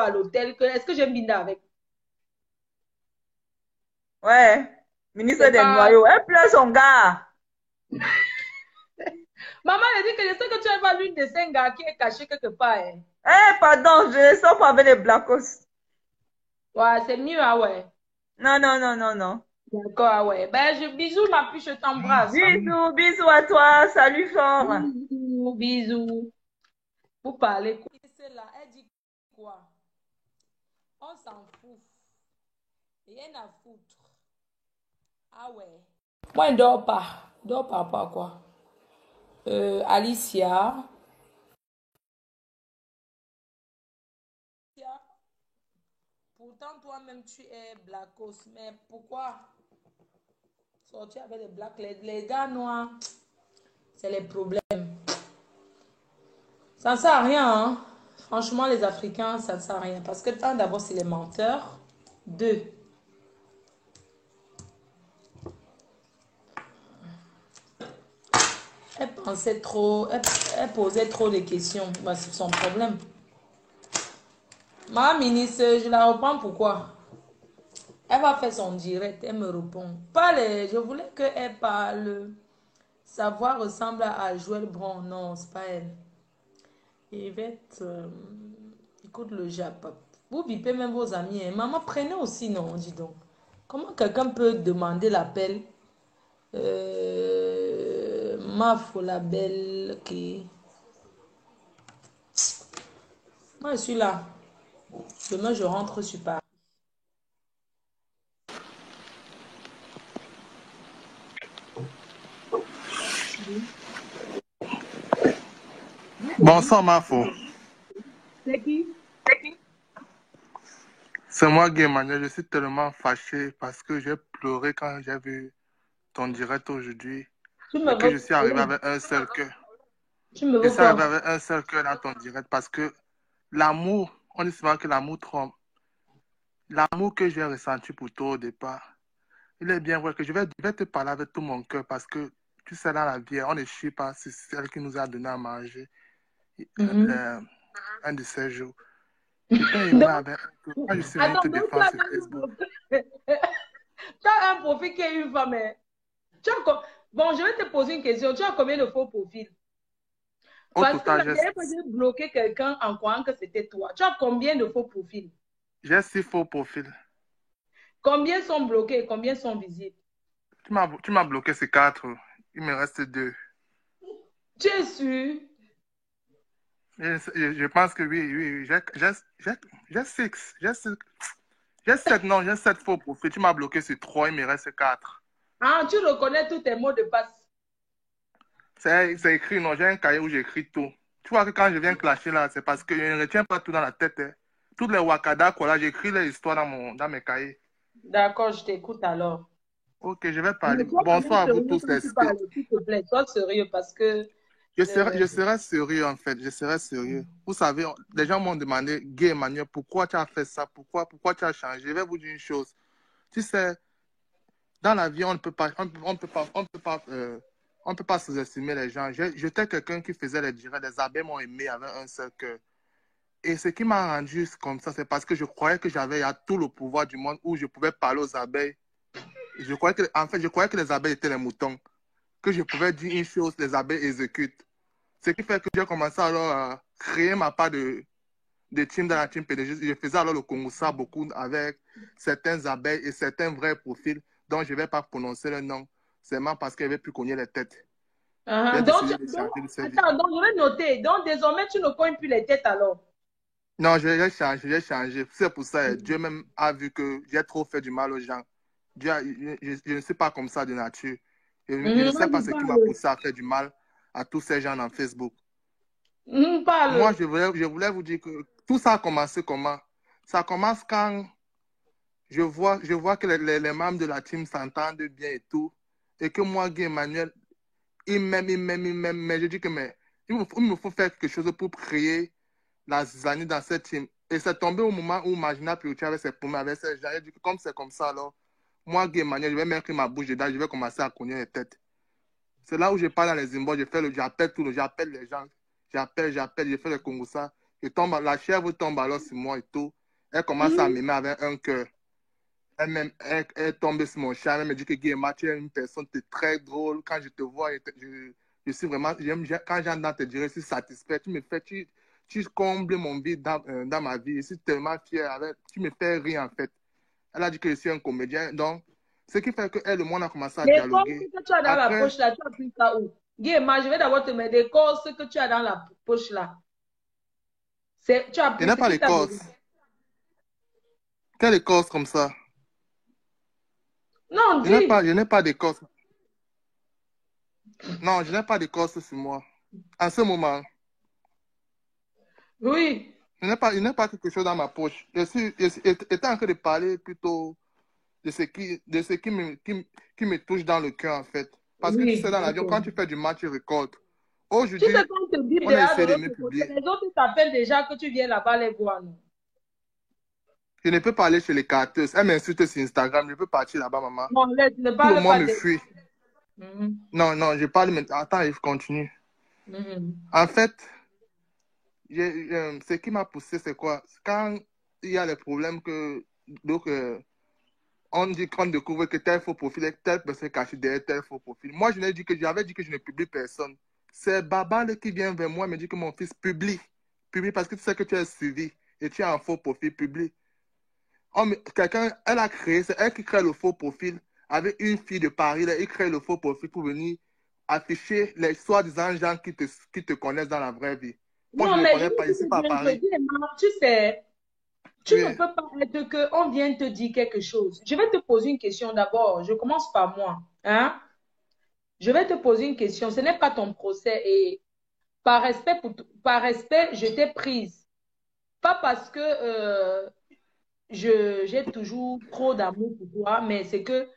à l'hôtel. Est-ce que j'ai Binda avec? Ouais, ministre C'est des pas... Noyaux. Elle pleure son gars. Maman elle dit que je sais que tu as pas l'une de ces gars qui est caché quelque part. Hein. Eh, pardon, je ne sors pas avec les blacos. Ouais, c'est mieux, ah ouais. Non, non, non, non, non. D'accord, ah ouais. Ben, bisous, ma puce, je t'embrasse. Hein. Bisous, bisous à toi. Salut fort. Bisous, bisous. Pour parler. C'est là, elle dit quoi? On s'en fout. Rien à foutre. Ah ouais. Moi, je ne dors pas. Je dors par rapport à quoi? Alicia. Pourtant, toi-même, tu es blackos. Mais pourquoi sortir avec les blacks? Les gars noirs, c'est les problèmes. Ça ne sert à rien, hein. Franchement, les Africains, ça ne sert à rien. Parce que, un, d'abord, c'est les menteurs. Deux, elle pensait trop, elle posait trop de questions. Bah, c'est son problème. Ma ministre, je la reprends pourquoi? Elle va faire son direct, elle me répond. Je voulais qu'elle parle. Sa voix ressemble à Joël Bron. Non, c'est pas elle. Yvette, écoute le Jap. Vous bipez même vos amis. Hein. Maman, prenez aussi, non, dis donc. Comment quelqu'un peut demander l'appel? Ma la belle qui... Moi, je suis là. Demain, je rentre sur Paris. Bonsoir, Mafo. C'est qui? C'est moi, Guy Emmanuel. Je suis tellement fâché parce que j'ai pleuré quand j'ai vu ton direct aujourd'hui Tu me et que veux je suis arrivé quoi? avec un seul cœur. Tu me Je veux suis arrivé quoi? avec un seul cœur dans ton direct parce que l'amour, on dit souvent que l'amour trompe. L'amour que j'ai ressenti pour toi au départ, il est bien vrai que je vais te parler avec tout mon cœur parce que tu sais, dans la vie, on ne chie pas, c'est celle qui nous a donné à manger Mhm. un de ces jours. Je t'ai aimé Donc, avec un cœur. Quand je suis venu attends, te donc tu défendre as sur même Facebook. bloqué. Tu as un profil qui est une femme. Hein. Bon, je vais te poser une question. Tu as combien de faux profils? Au Parce que total, la dernière fois, j'ai bloqué quelqu'un en croyant que c'était toi. Tu as combien de faux profils? j'ai 6 faux profils. Combien sont bloqués? Combien sont visibles? Tu m'as bloqué ces 4. Il me reste 2. Tu es sûr? Je pense que oui, oui, oui. J'ai 6. J'ai 7, non, j'ai 7 faux profils. Tu m'as bloqué sur 3, il me reste 4. Ah, tu reconnais tous tes mots de passe. C'est écrit, non, j'ai un cahier où j'écris tout. Tu vois que quand je viens clasher là, c'est parce que je ne retiens pas tout dans la tête. Hein. Toutes les wakada, quoi, là, j'écris les histoires dans mes cahiers. D'accord, je t'écoute alors. Ok, je vais Mais parler. sois quand même Bonsoir à vous sérieux tous. quand tu parles, s'il te plaît. Sois sérieux parce que... Je serai sérieux en fait, je serai sérieux. Vous savez, les gens m'ont demandé, Guy Emmanuel, pourquoi tu as fait ça? Pourquoi tu as changé? Je vais vous dire une chose. Tu sais, dans la vie, on ne peut pas, on peut pas sous-estimer les gens. J'étais quelqu'un qui faisait les directs, les abeilles m'ont aimé avec un seul cœur. Et ce qui m'a rendu comme ça, c'est parce que je croyais que j'avais tout le pouvoir du monde où je pouvais parler aux abeilles. En fait, je croyais que les abeilles étaient les moutons. Que je pouvais dire une chose, les abeilles exécutent. Ce qui fait que j'ai commencé alors à créer ma part de team dans la team PDG. Je faisais alors le Kongusa beaucoup avec certains abeilles et certains vrais profils dont je ne vais pas prononcer le nom, seulement parce qu'ils n'avaient plus cogné les têtes. J'ai décidé de changer de service. attends, donc je vais noter. Donc désormais, tu ne cognes plus les têtes alors. Non, j'ai changé, j'ai changé. C'est pour ça, Dieu même a vu que j'ai trop fait du mal aux gens. Je ne suis pas comme ça de nature. Je ne sais Moi, pas je ce qui m'a parle. poussé à faire du mal à tous ces gens dans Facebook. Moi, Parle. je voulais vous dire que tout ça a commencé comment? Ça commence quand je vois que les membres de la team s'entendent bien et tout. Et que moi, Guy Emmanuel, il m'aime. Mais je dis que il me faut faire quelque chose pour créer la zizanie dans cette team. Et c'est tombé au moment où Magina Piouti avait ses problèmes avec ces gens. J'ai dit que comme c'est comme ça, alors, moi, Guy Emmanuel, je vais mettre ma bouche dedans, je vais commencer à cogner les têtes. C'est là où je pars dans les inbox, j'appelle les gens, j'appelle, je fais le Congo ça. La chèvre tombe alors sur moi et tout. Elle commence à m'aimer avec un cœur. Elle est tombée sur mon chat. Elle me dit que Guillemot, tu es une personne très drôle. Quand je te vois, je suis vraiment. Quand j'entends te dire, je suis satisfait. Tu combles mon vide dans ma vie. Je suis tellement fier. Tu me fais rire en fait. Elle a dit que je suis un comédien. Donc, ce qui fait qu'elle et moi, on a commencé à Les dialoguer. corses que tu as dans la poche là, tu as pris ça où? Guillemot, je vais d'abord te mettre des corses que tu as dans la poche là. Tu as pris Je n'ai pas l'écorce. Quelle écorce comme ça? Non, dis. Je n'ai pas d'écorce. Non, je n'ai pas d'écorce sur moi. En ce moment. Oui. Je n'ai pas quelque chose dans ma poche. J'étais en train de parler plutôt de ce qui me touche dans le cœur, en fait. Parce que tu sais, dans l'avion, quand tu fais du match, tu récoltes. Aujourd'hui, tu sais quand te dit on a essayé de me publier. Les autres t'appellent déjà que tu viens là-bas les voir. Non? Je ne peux pas aller chez les carteuses. Elles m'insultent sur Instagram. Je peux partir là-bas, maman. Non, ne parle tout le monde pas me fuit. Non, je parle maintenant. Attends, je continue. En fait, ce qui m'a poussé, c'est quoi? Quand il y a les problèmes donc, on dit qu'on découvre que tel faux profil est telle personne cachée derrière tel faux profil. Moi, j'avais dit que je ne publie personne. C'est Babal qui vient vers moi et me dit que mon fils publie. Publie parce que tu sais que tu es suivi et tu as un faux profil, publie. Elle a créé, c'est elle qui crée le faux profil avec une fille de Paris. Là, il crée le faux profil pour venir afficher les soi-disant gens qui te connaissent dans la vraie vie. Moi, non, je ne mais connais pas ici, pas à Paris. Tu sais, tu ne peux pas être qu'on vient te dire quelque chose. Je vais te poser une question d'abord. Je commence par moi. Hein? Je vais te poser une question. Ce n'est pas ton procès et par respect, je t'ai prise. Pas parce que j'ai toujours trop d'amour pour toi, mais c'est que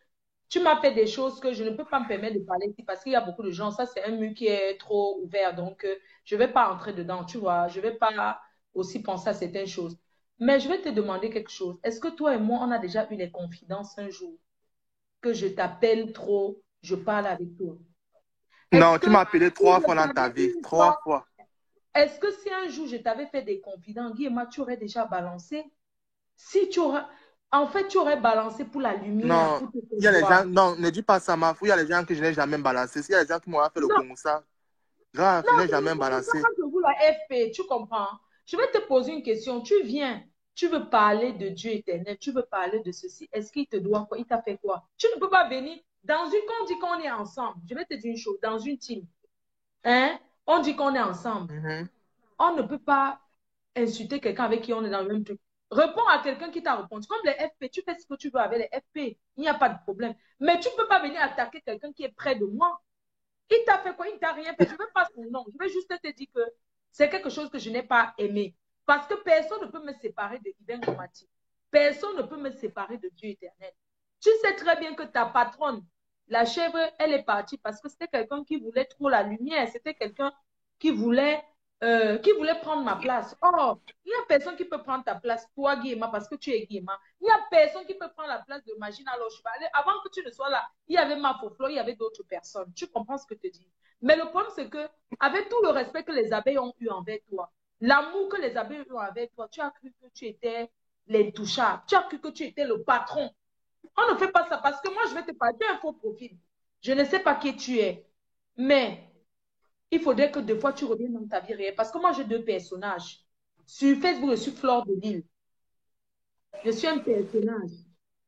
tu m'as fait des choses que je ne peux pas me permettre de parler ici parce qu'il y a beaucoup de gens. Ça, c'est un mur qui est trop ouvert. Donc, je ne vais pas entrer dedans, tu vois. Je ne vais pas aussi penser à certaines choses. Mais je vais te demander quelque chose. Est-ce que toi et moi, on a déjà eu les confidences un jour que je t'appelle trop, je parle avec toi? Non, tu m'as appelé 3 fois dans ta vie. 3 fois. Est-ce que si un jour je t'avais fait des confidences, Guillaume, tu aurais déjà balancé? Si tu aurais... En fait, tu aurais balancé pour la lumière. Non, pour il y a les gens... Non, ne dis pas ça, ma fou. Il y a les gens que je n'ai jamais balancé. S'il y a les gens qui m'auraient fait le constat, grave, je n'ai jamais balancé. Quand je vous la FP, tu comprends? Je vais te poser une question. Tu viens, tu veux parler de Dieu éternel, tu veux parler de ceci. Est-ce qu'il te doit quoi? Il t'a fait quoi? Tu ne peux pas venir dans une... Quand on dit qu'on est ensemble, je vais te dire une chose, dans une team, hein? On dit qu'on est ensemble. On ne peut pas insulter quelqu'un avec qui on est dans le même truc. Réponds à quelqu'un qui t'a répondu. Comme les FP, tu fais ce que tu veux avec les FP. Il n'y a pas de problème. Mais tu ne peux pas venir attaquer quelqu'un qui est près de moi. Il t'a fait quoi? Il ne t'a rien fait. Je ne veux pas son nom. Je vais juste te dire que c'est quelque chose que je n'ai pas aimé. Parce que personne ne peut me séparer de Ibn Komati. Personne ne peut me séparer de Dieu éternel. Tu sais très bien que ta patronne, la chèvre, elle est partie parce que c'était quelqu'un qui voulait trop la lumière. C'était quelqu'un qui voulait prendre ma place. Or, il n'y a personne qui peut prendre ta place, toi, Guillemot, parce que tu es Guillemot. Il n'y a personne qui peut prendre la place de Magine. Alors, je vais aller. Avant que tu ne sois là, il y avait ma Foflo, il y avait d'autres personnes. Tu comprends ce que je te dis? Mais le problème, c'est que, avec tout le respect que les abeilles ont eu envers toi, l'amour que les abeilles ont eu envers toi, tu as cru que tu étais l'intouchable. Tu as cru que tu étais le patron. On ne fait pas ça parce que moi, je vais te parler. Tu as un faux profil. Je ne sais pas qui tu es. Mais il faudrait que des fois tu reviennes dans ta vie réelle. Parce que moi, j'ai 2 personnages. Sur Facebook, je suis Flore de Lille. Je suis un personnage.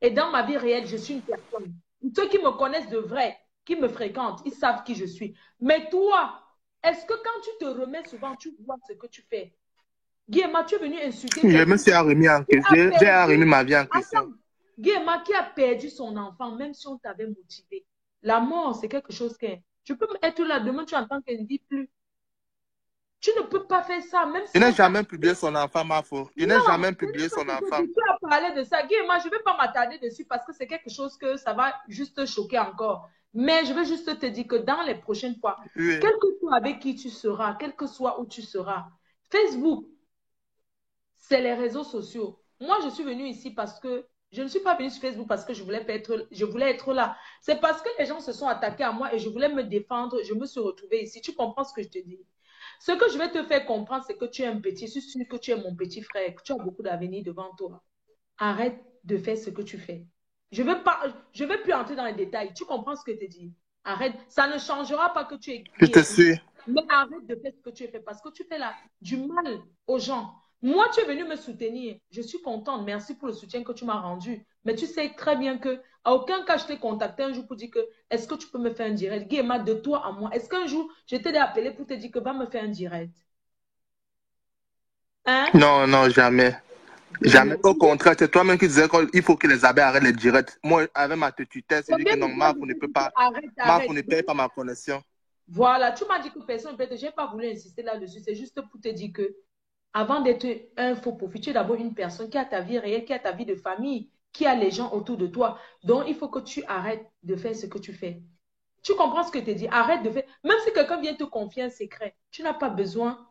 Et dans ma vie réelle, je suis une personne. Ceux qui me connaissent de vrai, qui me fréquentent, ils savent qui je suis. Mais toi, est-ce que quand tu te remets souvent, tu vois ce que tu fais? Guillemot, tu es venu insulter. Je me suis remis en question. J'ai remis ma vie en question. Guillemot qui a perdu son enfant, même si on t'avait motivé. La mort, c'est quelque chose qui est... Tu peux être là, demain tu entends qu'elle ne dit plus. Tu ne peux pas faire ça. Même si il n'a jamais publié son enfant, ma faute. Il n'a jamais publié son enfant. Tu as parlé de ça. Guy, moi, je ne vais pas m'attarder dessus parce que c'est quelque chose que ça va juste choquer encore. Mais je vais juste te dire que dans les prochaines fois, quel que soit avec qui tu seras, quel que soit où tu seras, Facebook, c'est les réseaux sociaux. Moi, je suis venue ici parce que je ne suis pas venue sur Facebook parce que je voulais être là. C'est parce que les gens se sont attaqués à moi et je voulais me défendre. Je me suis retrouvée ici. Tu comprends ce que je te dis? Ce que je vais te faire comprendre, c'est que tu es un petit. Je suis sûre que tu es mon petit frère, que tu as beaucoup d'avenir devant toi. Arrête de faire ce que tu fais. Je vais plus entrer dans les détails. Tu comprends ce que je te dis? Arrête. Ça ne changera pas que tu es Je te gay. suis. Mais arrête de faire ce que tu fais parce que tu fais là du mal aux gens. Moi, tu es venu me soutenir. Je suis contente. Merci pour le soutien que tu m'as rendu. Mais tu sais très bien que à aucun cas, je t'ai contacté un jour pour dire que est-ce que tu peux me faire un direct? Guéma, de toi à moi. Est-ce qu'un jour, je t'ai appelé pour te dire que va me faire un direct? Hein? Non, non, jamais. Jamais. Au contraire, c'est toi-même qui disais qu'il faut que les abeilles arrêtent les directs. Moi, avec ma tutelle, c'est dit que Combien de non, fois Marc, je on ne t'ai peut dit que pas. arrête, Marc, on arrête. ne paye pas ma connexion. Voilà, tu m'as dit que personne ne peut te... Je n'ai pas voulu insister là-dessus. C'est juste pour te dire que avant d'être un faux profil, tu es d'abord une personne qui a ta vie réelle, qui a ta vie de famille, qui a les gens autour de toi. Donc, il faut que tu arrêtes de faire ce que tu fais. Tu comprends ce que je te dis? Arrête de faire. Même si quelqu'un vient te confier un secret, tu n'as pas besoin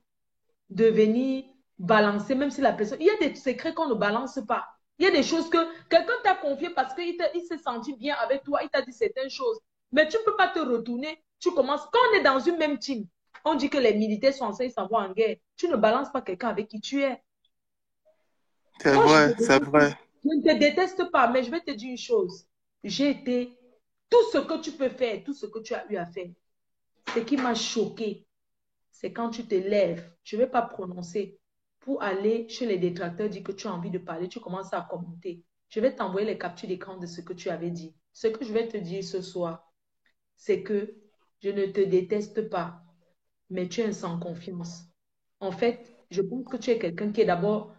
de venir balancer, même si la personne... Il y a des secrets qu'on ne balance pas. Il y a des choses que quelqu'un t'a confié parce qu'il s'est senti bien avec toi, il t'a dit certaines choses. Mais tu ne peux pas te retourner. Tu commences... Quand on est dans une même team, on dit que les militaires sont censés savoir en guerre. Tu ne balances pas quelqu'un avec qui tu es. C'est Moi, vrai, c'est vrai. je ne te déteste pas, mais je vais te dire une chose. J'ai été... Tout ce que tu peux faire, tout ce que tu as eu à faire, ce qui m'a choqué, c'est quand tu te lèves, je ne vais pas prononcer, pour aller chez les détracteurs, dire que tu as envie de parler, tu commences à commenter. Je vais t'envoyer les captures d'écran de ce que tu avais dit. Ce que je vais te dire ce soir, c'est que je ne te déteste pas, mais tu es sans confiance. En fait, je pense que tu es quelqu'un qui est d'abord,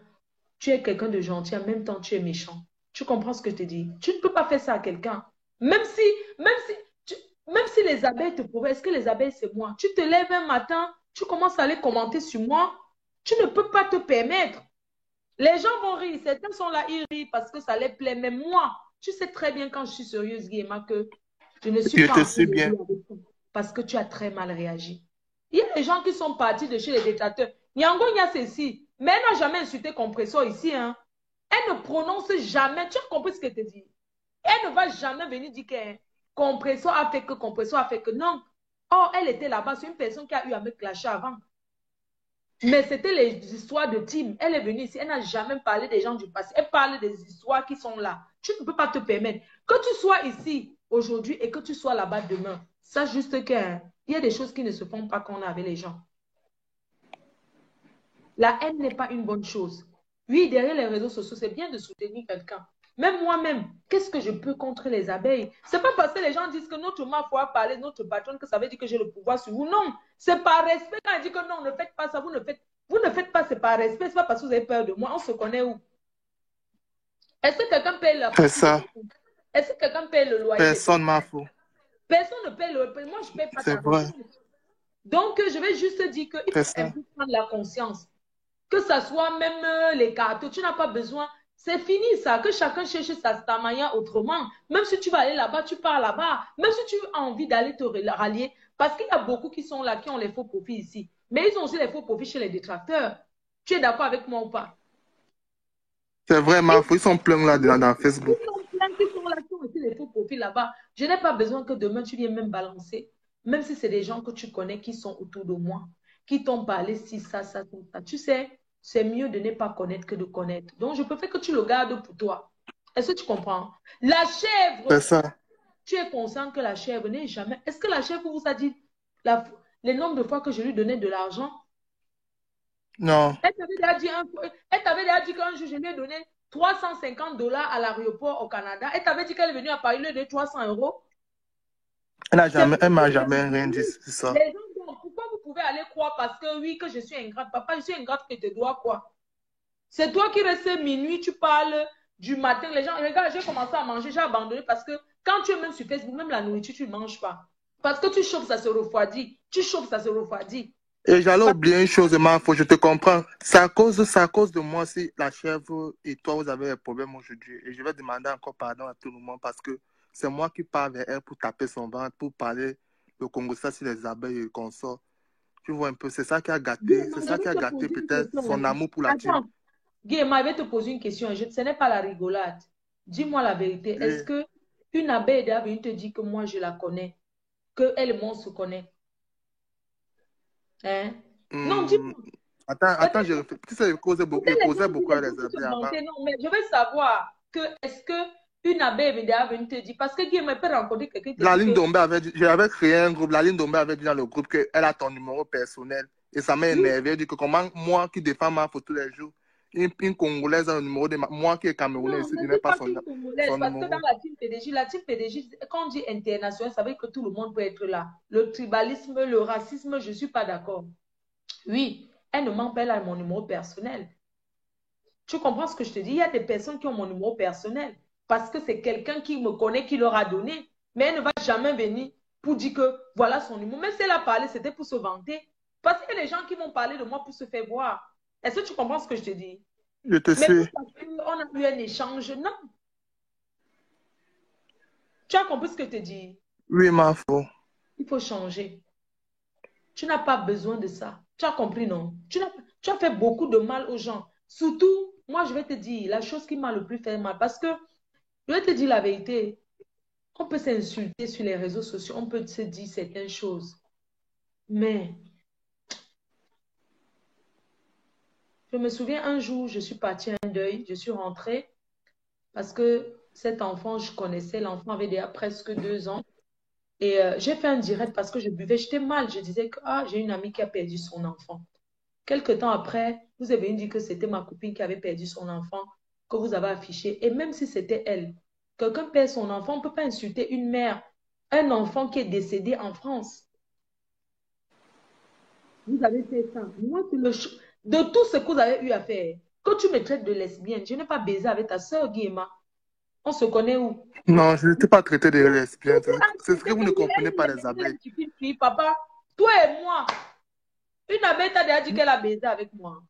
tu es quelqu'un de gentil, en même temps tu es méchant. Tu comprends ce que je te dis? Tu ne peux pas faire ça à quelqu'un. Même si, même si, même si les abeilles te pourraient, est-ce que les abeilles c'est moi? Tu te lèves un matin, tu commences à aller commenter sur moi, tu ne peux pas te permettre. Les gens vont rire, certains sont là, ils rient parce que ça les plaît, mais moi, tu sais très bien quand je suis sérieuse, Guéma, que je ne suis Je pas te en train suis de bien. rire avec toi parce que tu as très mal réagi. Il y a des gens qui sont partis de chez les détracteurs. Yango, il y a ceci, mais elle n'a jamais insulté Compressor ici. Hein. Elle ne prononce jamais. Tu as compris ce que je te dis? Elle ne va jamais venir dire que Compressor a fait que Compressor a fait que non. Oh, elle était là-bas. C'est une personne qui a eu à me clasher avant. Mais c'était les histoires de team. Elle est venue ici. Elle n'a jamais parlé des gens du passé. Elle parle des histoires qui sont là. Tu ne peux pas te permettre. Que tu sois ici aujourd'hui et que tu sois là-bas demain. Sache juste qu'il y a des choses qui ne se font pas quand on est avec les gens. La haine n'est pas une bonne chose. Oui, derrière les réseaux sociaux, c'est bien de soutenir quelqu'un. Même moi-même, qu'est-ce que je peux contre les abeilles? C'est pas parce que les gens disent que notre ma foi parler de notre patronne que ça veut dire que j'ai le pouvoir sur vous. Non, c'est par respect. Quand elle dit que non, ne faites pas ça, vous ne faites pas, c'est par respect. C'est pas parce que vous avez peur de moi. On se connaît où? Est-ce que quelqu'un paye la C'est facture? ça. Est-ce que quelqu'un paye le loyer? Personne m'a fou. Personne ne paye le loyer. Moi, je ne paye pas C'est ta vrai. maison. Donc, je vais juste dire qu'il C'est faut un ça. peu prendre la conscience. Que ça soit même les cartes, tu n'as pas besoin. C'est fini ça, que chacun cherche sa manière autrement. Même si tu vas aller là-bas, tu pars là-bas. Même si tu as envie d'aller te rallier. Parce qu'il y a beaucoup qui sont là, qui ont les faux profits ici. Mais ils ont aussi les faux profits chez les détracteurs. Tu es d'accord avec moi ou pas? C'est vrai, Ils Marc. Ils sont pleins là dans Facebook. sont plein qui sont là, qui ont aussi les faux profits là-bas. Je n'ai pas besoin que demain tu viennes même balancer. Même si c'est des gens que tu connais qui sont autour de moi, qui t'ont parlé si ça, ça, ça. Tu sais, c'est mieux de ne pas connaître que de connaître. Donc, je préfère que tu le gardes pour toi. Est-ce que tu comprends? La C'est chèvre, ça. tu es conscient que la chèvre n'est jamais... Est-ce que la chèvre vous a dit les nombres de fois que je lui donnais de l'argent? Non. Elle t'avait déjà dit qu'un jour, je lui ai donné 350 $ à l'aéroport au Canada. Elle t'avait dit qu'elle est venue à Paris, le de 300 €. Elle m'a jamais rien dit, c'est ça. Les gens disent, pourquoi vous pouvez aller croire parce que oui, que je suis ingrate. Papa, je suis ingrate que te dois quoi? C'est toi qui restes minuit, tu parles du matin. Les gens, regarde, j'ai commencé à manger, j'ai abandonné parce que quand tu es même sur Facebook, même la nourriture, tu ne manges pas. Parce que tu chauffes, ça se refroidit. Tu chauffes, ça se refroidit. Et j'allais oublier une chose, Marc, je te comprends. C'est à cause de moi si la chèvre et toi, vous avez un problème aujourd'hui. Et je vais demander encore pardon à tout le monde parce que c'est moi qui parle vers elle pour taper son ventre, pour parler le Congo ça sur les abeilles et consorts. Tu vois un peu, c'est ça qui a gâté, c'est ça qui a gâté peut-être son amour pour la team. Attends, Guillaume, je vais te poser une question. Ce n'est pas la rigolade. Dis-moi la vérité. Oui. Est-ce que une abeille est venue te dire que moi je la connais, que elle et moi on se connaît? Hein? Non, dis-moi. Attends, je réfléchis. Tu sais, Peut-être il les causait gens beaucoup avec les disent se abeilles avant. vanter, non, mais je veux savoir que est-ce que une abeille est venue te dire, parce que Guillaume peut rencontrer quelqu'un qui te La dit ligne que Dombé avait dit, j'avais créé un groupe, la ligne Dombé avait dit dans le groupe qu'elle a ton numéro personnel. Et ça m'a oui, énervé. Elle dit que comment moi qui défends ma photo tous les jours, une Congolaise a un numéro de moi qui est Camerounais, non, je ne n'ai dis pas pas qu'une Congolaise, son parce que dans numéro. la team PDG, quand on dit international, ça veut dire que tout le monde peut être là. Le tribalisme, le racisme, je ne suis pas d'accord. Oui, elle ne ment pas, elle a mon numéro personnel. Tu comprends ce que je te dis? Il y a des personnes qui ont mon numéro personnel parce que c'est quelqu'un qui me connaît, qui leur a donné. Mais elle ne va jamais venir pour dire que voilà son numéro. Même si elle a parlé, c'était pour se vanter. Parce qu'il y a des gens qui vont parler de moi pour se faire voir. Est-ce que tu comprends ce que je te dis? Je te Mais suis. parce qu'on a eu un échange, non. Tu as compris ce que je te dis? Oui, ma faux. Il faut changer. Tu n'as pas besoin de ça. Tu as compris, non? Tu as fait beaucoup de mal aux gens. Surtout, moi, je vais te dire, la chose qui m'a le plus fait mal, parce que, je vais te dire la vérité, on peut s'insulter sur les réseaux sociaux, on peut se dire certaines choses. Mais, je me souviens un jour, je suis partie à un deuil, je suis rentrée, parce que cet enfant, je connaissais, l'enfant avait déjà presque 2 ans. Et j'ai fait un direct parce que je buvais, j'étais mal. Je disais que ah, j'ai une amie qui a perdu son enfant. Quelque temps après, vous avez dit que c'était ma copine qui avait perdu son enfant, que vous avez affiché. Et même si c'était elle, quelqu'un perd son enfant, on ne peut pas insulter une mère, un enfant qui est décédé en France. Vous avez fait ça. Moi, de tout ce que vous avez eu à faire, que tu me traites de lesbienne, je n'ai pas baisé avec ta soeur Guéma. On se connaît où? Non, je ne t'ai pas traité de lesbienne. C'est ce que vous ne comprenez pas, les Elle abeilles. dit qu'une fille, papa, toi et moi, une abeille t'a déjà dit qu'elle a baisé avec moi.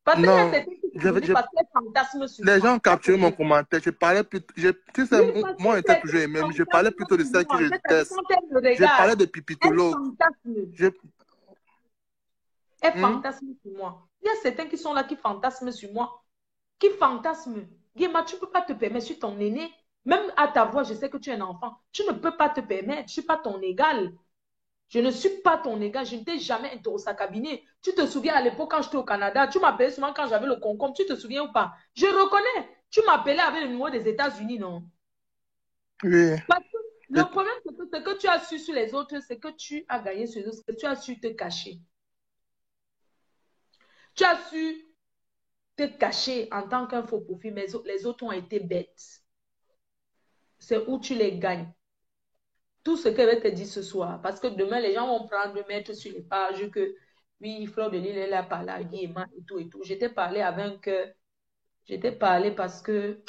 Parce qu'il y a Non, certains qui sont venus parce qu'elles fantasment sur les moi. gens ont capturé mon commentaire. Je parlais plutôt. Tu sais, Oui, parce que moi, on était toujours certaines aimé, mais je parlais fantasment plutôt de sur celles que moi. je C'est-à-dire, déteste. quand elles me Je parlais regardent, de elles pipitologues. fantasment. Je... Elles Hmm? fantasment sur moi. Il y a certains qui sont là qui fantasment sur moi. Qui fantasment. Guéma, tu ne peux pas te permettre, je suis ton aîné. Même à ta voix, je sais que tu es un enfant. Tu ne peux pas te permettre. Je ne suis pas ton égal. Je ne suis pas ton égal. Je ne t'ai jamais interrogé à cabinet. Tu te souviens à l'époque quand j'étais au Canada, tu m'appelais souvent quand j'avais le concombre. Tu te souviens ou pas? Je reconnais. Tu m'appelais avec le numéro des États-Unis, non? Oui. Parce que le problème, c'est que ce que tu as su sur les autres, c'est que tu as gagné sur les autres, c'est que tu as su te cacher. Tu as su te cacher en tant qu'un faux profil, mais les autres ont été bêtes. C'est où tu les gagnes. Tout ce que je vais te dire ce soir, parce que demain, les gens vont prendre, mettre sur les pages que, oui, Fleur de Lille, elle a parlé à Guillemot et tout et tout. J'étais parlé avec, j'étais parlé parce que,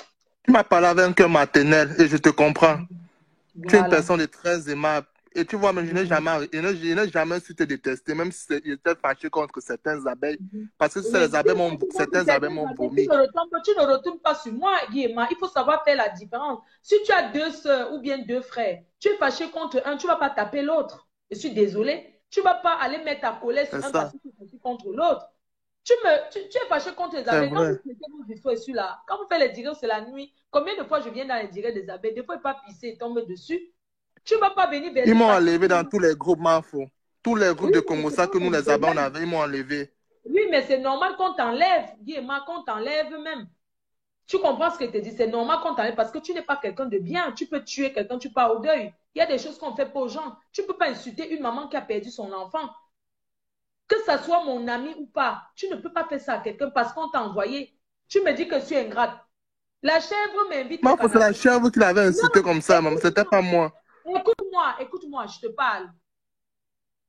Tu m'as parlé avec un cœur maternel et je te comprends. Tu es une voilà. personne de très aimable. Et tu vois, même, je n'ai jamais su te détester, même si j'étais fâché contre certaines abeilles. Parce que Oui, certaines abeilles m'ont vomi. tu ne retournes pas sur moi, Guillemot. Il faut savoir faire la différence. Si tu as 2 soeurs ou bien 2 frères, tu es fâché contre un, tu ne vas pas taper l'autre. Je suis désolée. Tu ne vas pas aller mettre ta colère C'est sur un ça. parce que tu es fâché contre l'autre. Tu es fâché contre les C'est abeilles. Quand vrai. vous mettez vos histoires dessus là, quand vous faites les directs, c'est la nuit. Combien de fois je viens dans les directs des abeilles, des fois, il pas pisser et tombe dessus. Tu ne vas pas venir Ils verser m'ont parce que... enlevé dans tous les groupes Mafo. Tous les groupes Oui, de mais Congo, c'est ça pas que nous, mon les abeilles, on problème. avait, ils m'ont enlevé. Oui, mais c'est normal qu'on t'enlève, Guillemot, qu'on t'enlève même. Tu comprends ce que je te dis? C'est normal qu'on t'enlève parce que tu n'es pas quelqu'un de bien. Tu peux tuer quelqu'un, tu pars au deuil. Il y a des choses qu'on ne fait pas aux gens. Tu ne peux pas insulter une maman qui a perdu son enfant. Que ça soit mon ami ou pas, tu ne peux pas faire ça à quelqu'un parce qu'on t'a envoyé. Tu me dis que tu es ingrate. La chèvre m'invite au Mafo, c'est Canada. la chèvre qui l'avait Non, insulté comme ça, maman. C'était pas moi. écoute-moi, je te parle.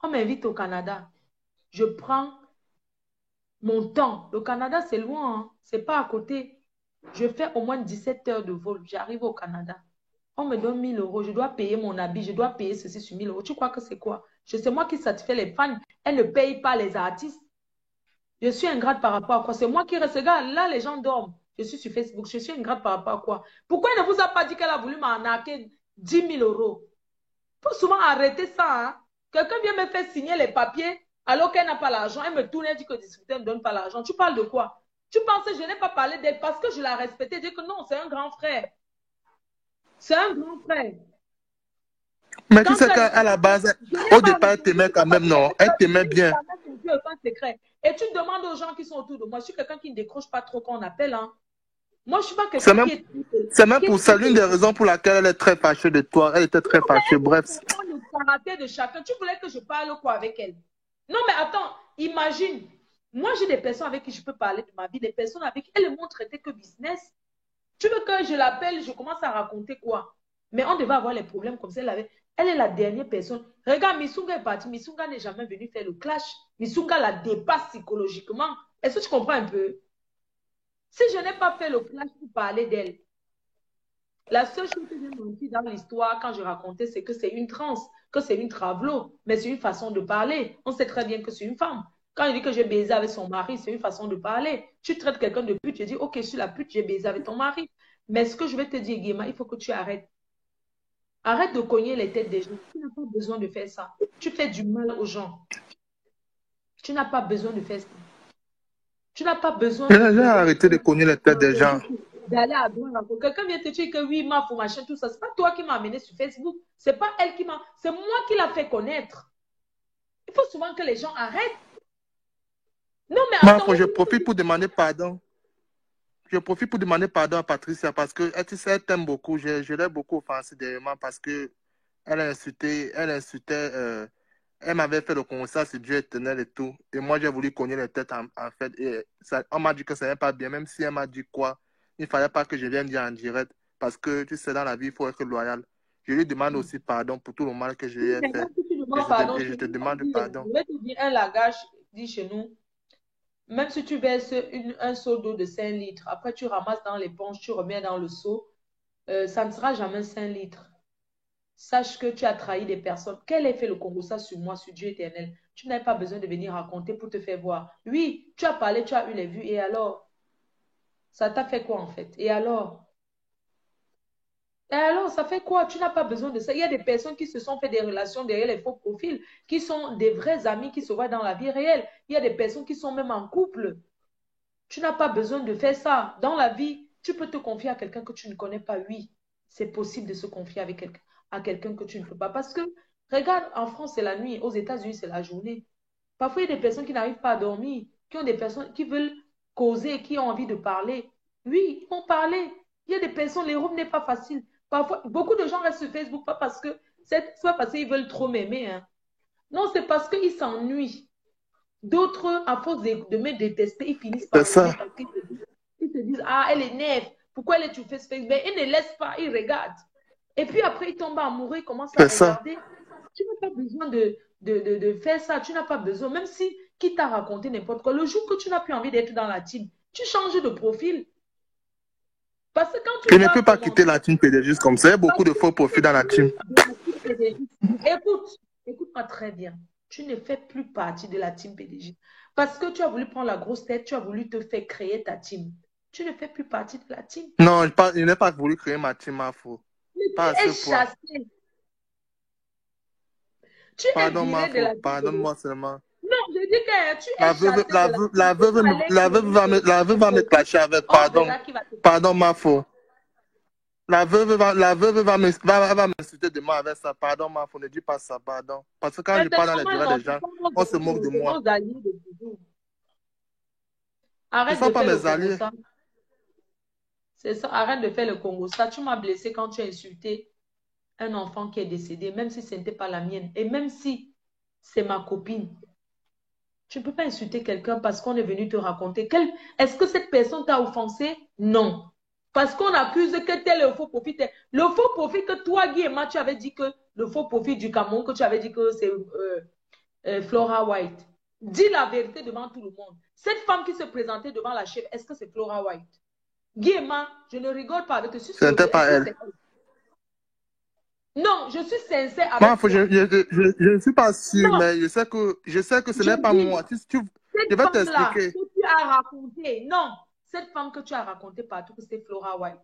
On m'invite au Canada. Je prends mon temps. Le Canada, c'est loin, hein. C'est pas à côté. Je fais au moins 17 heures de vol. J'arrive au Canada. On me donne 1000 euros. Je dois payer mon habit. Je dois payer ceci sur 1000 euros. Tu crois que c'est quoi? C'est moi qui satisfais les fans. Elle ne paye pas les artistes. Je suis ingrate par rapport à quoi? C'est moi qui reste. Regarde, là, les gens dorment. Je suis sur Facebook. Je suis ingrate par rapport à quoi? Pourquoi elle ne vous a pas dit qu'elle a voulu m'arnaquer 10 000 euros? Il faut souvent arrêter ça. Hein? Quelqu'un vient me faire signer les papiers alors qu'elle n'a pas l'argent. Elle me tourne et dit que le distributeur ne donne pas l'argent. Tu parles de quoi? Tu penses que je n'ai pas parlé d'elle parce que je la respectais. Dire que non, c'est un grand frère. C'est un grand frère. Mais tu sais qu'à la base, au départ, elle t'aimait quand même, non? Elle t'aimait bien. plus aucun secret. Et tu demandes aux gens qui sont autour de moi. Je suis quelqu'un qui ne décroche pas trop quand on appelle. Hein. Moi, je ne suis pas C'est quelqu'un même, qui est... c'est même pour ça l'une des raisons pour laquelle elle est très fâchée de toi. Elle était très fâchée. Bref. Le caractère de chacun. Tu voulais que je parle quoi avec elle? Non, mais attends, imagine. Moi, j'ai des personnes avec qui je peux parler de ma vie, des personnes avec qui elles ne m'ont traité que business. Tu veux que je l'appelle, je commence à raconter quoi? Mais on devait avoir les problèmes comme ça. Elle est la dernière personne. Regarde, Missunga est partie. Missunga n'est jamais venue faire le clash. Missunga la dépasse psychologiquement. Est-ce que tu comprends un peu? Si je n'ai pas fait le clash pour parler d'elle, la seule chose que j'ai menti dans l'histoire quand je racontais, c'est que c'est une transe, que c'est une travelo, mais c'est une façon de parler. On sait très bien que c'est une femme. Quand je dis que j'ai baisé avec son mari, c'est une façon de parler. Tu traites quelqu'un de pute, je dis, ok, je suis la pute, j'ai baisé avec ton mari. Mais ce que je vais te dire, Guéma, il faut que tu arrêtes. Arrête de cogner les têtes des gens. Tu n'as pas besoin de faire ça. Tu fais du mal aux gens. Tu n'as pas besoin de faire ça. Tu n'as pas besoin J'ai arrêté de cogner les têtes des gens. D'aller à droite. Quelqu'un vient te dire que oui, ma fou, machin, tout ça. C'est pas toi qui m'as amené sur Facebook. C'est pas elle qui m'a. C'est moi qui l'a fait connaître. Il faut souvent que les gens arrêtent. Non, mais attends. Je profite pour demander pardon. Je profite pour demander pardon à Patricia parce que elle t'aime beaucoup. Je l'ai beaucoup offensé dernièrement parce que elle insultait, elle m'avait fait le constat sur Dieu éternel et tout. Et moi, j'ai voulu cogner les têtes en fait. Et ça, on m'a dit que ça n'est pas bien, même si elle m'a dit quoi. Il ne fallait pas que je vienne dire en direct parce que tu sais, dans la vie, il faut être loyal. Je lui demande aussi pardon pour tout le mal que je lui ai fait. Et je te demande pardon. Je vais te dire, un lagage dit chez nous, même si tu verses un seau d'eau de 5 litres, après tu ramasses dans l'éponge, tu remets dans le seau, ça ne sera jamais 5 litres. Sache que tu as trahi des personnes. Quel effet le Congo ça sur moi, sur Dieu éternel? Tu n'as pas besoin de venir raconter pour te faire voir. Oui, tu as parlé, tu as eu les vues, et alors? Ça t'a fait quoi en fait? Et alors? Et alors, ça fait quoi? Tu n'as pas besoin de ça. Il y a des personnes qui se sont fait des relations derrière les faux profils, qui sont des vrais amis qui se voient dans la vie réelle. Il y a des personnes qui sont même en couple. Tu n'as pas besoin de faire ça. Dans la vie, tu peux te confier à quelqu'un que tu ne connais pas. Oui, c'est possible de se confier avec à quelqu'un que tu ne peux pas. Parce que, regarde, en France, c'est la nuit. Aux États-Unis, c'est la journée. Parfois, il y a des personnes qui n'arrivent pas à dormir, qui ont des personnes qui veulent causer, qui ont envie de parler. Oui, ils vont parler. Il y a des personnes, les rooms n'est pas facile. Parfois, beaucoup de gens restent sur Facebook, pas parce que c'est pas parce qu'ils veulent trop m'aimer. Hein. Non, c'est parce qu'ils s'ennuient. D'autres, à force de me détester, ils finissent par ça. Ils se disent, ah, elle est nef. Pourquoi elle est sur Facebook? Mais ils ne laissent pas, ils regardent. Et puis après, ils tombent amoureux, ils commencent à regarder. Tu n'as pas besoin de faire ça. Tu n'as pas besoin. Même si qui t'a raconté n'importe quoi, le jour que tu n'as plus envie d'être dans la team, tu changes de profil. Parce que quand tu je ne peux pas quitter la team PDG comme ça. Il y a beaucoup de faux profils dans la team. Écoute-moi très bien. Tu ne fais plus partie de la team PDG. Parce que tu as voulu prendre la grosse tête, tu as voulu te faire créer ta team. Tu ne fais plus partie de la team. Non, je n'ai pas voulu créer ma team à faux. Pas tu es chassé. Tu Pardon, pardonne-moi seulement. Non, je dis que tu es la veuve va me clasher avec pardon. Pardon, ma faute. La veuve va m'insulter de moi avec ça. Pardon, ma faute. Ne dis pas ça, pardon. Parce que quand je parle dans les directs des gens, on se moque de moi. Arrête Ils ne sont pas mes alliés. C'est ça, arrête de faire le Congo. Ça, tu m'as blessé quand tu as insulté un enfant qui est décédé, même si ce n'était pas la mienne. Et même si c'est ma copine. Tu ne peux pas insulter quelqu'un parce qu'on est venu te raconter. Est-ce que cette personne t'a offensé? Non. Parce qu'on accuse que tel est le faux profit. Le faux profit que toi, Guy et moi, tu avais dit que le faux profit du Cameroun, que tu avais dit que c'est Flora White. Dis la vérité devant tout le monde. Cette femme qui se présentait devant la chef, est-ce que c'est Flora White? Guy et moi, je ne rigole pas avec eux. Ce n'était pas elle. Non, je suis sincère avec toi. Je ne suis pas sûr, non. Mais je sais que ce n'est pas moi. Je vais t'expliquer. Que tu as raconté, non, cette femme que tu as raconté partout, que c'était Flora White.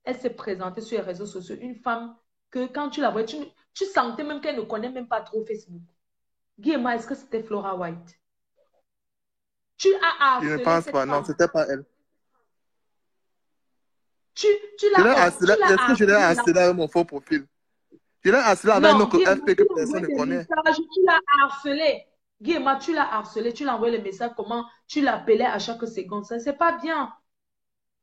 Elle s'est présentée sur les réseaux sociaux. Une femme que quand tu la voyais, tu sentais même qu'elle ne connaît même pas trop Facebook. Guy et moi, est-ce que c'était Flora White? Tu as harcelé. Je ne pense pas, non, ce n'était pas elle. Tu l'as harcelé. Est-ce que je l'ai harcelé avec mon faux profil? Je l'ai harcelé avec notre FP que personne ne connaît. Tu l'as harcelé. Guillemot, tu l'as harcelé, tu l'as envoyé le message, comment tu l'appelais à chaque seconde. Ça, c'est pas bien.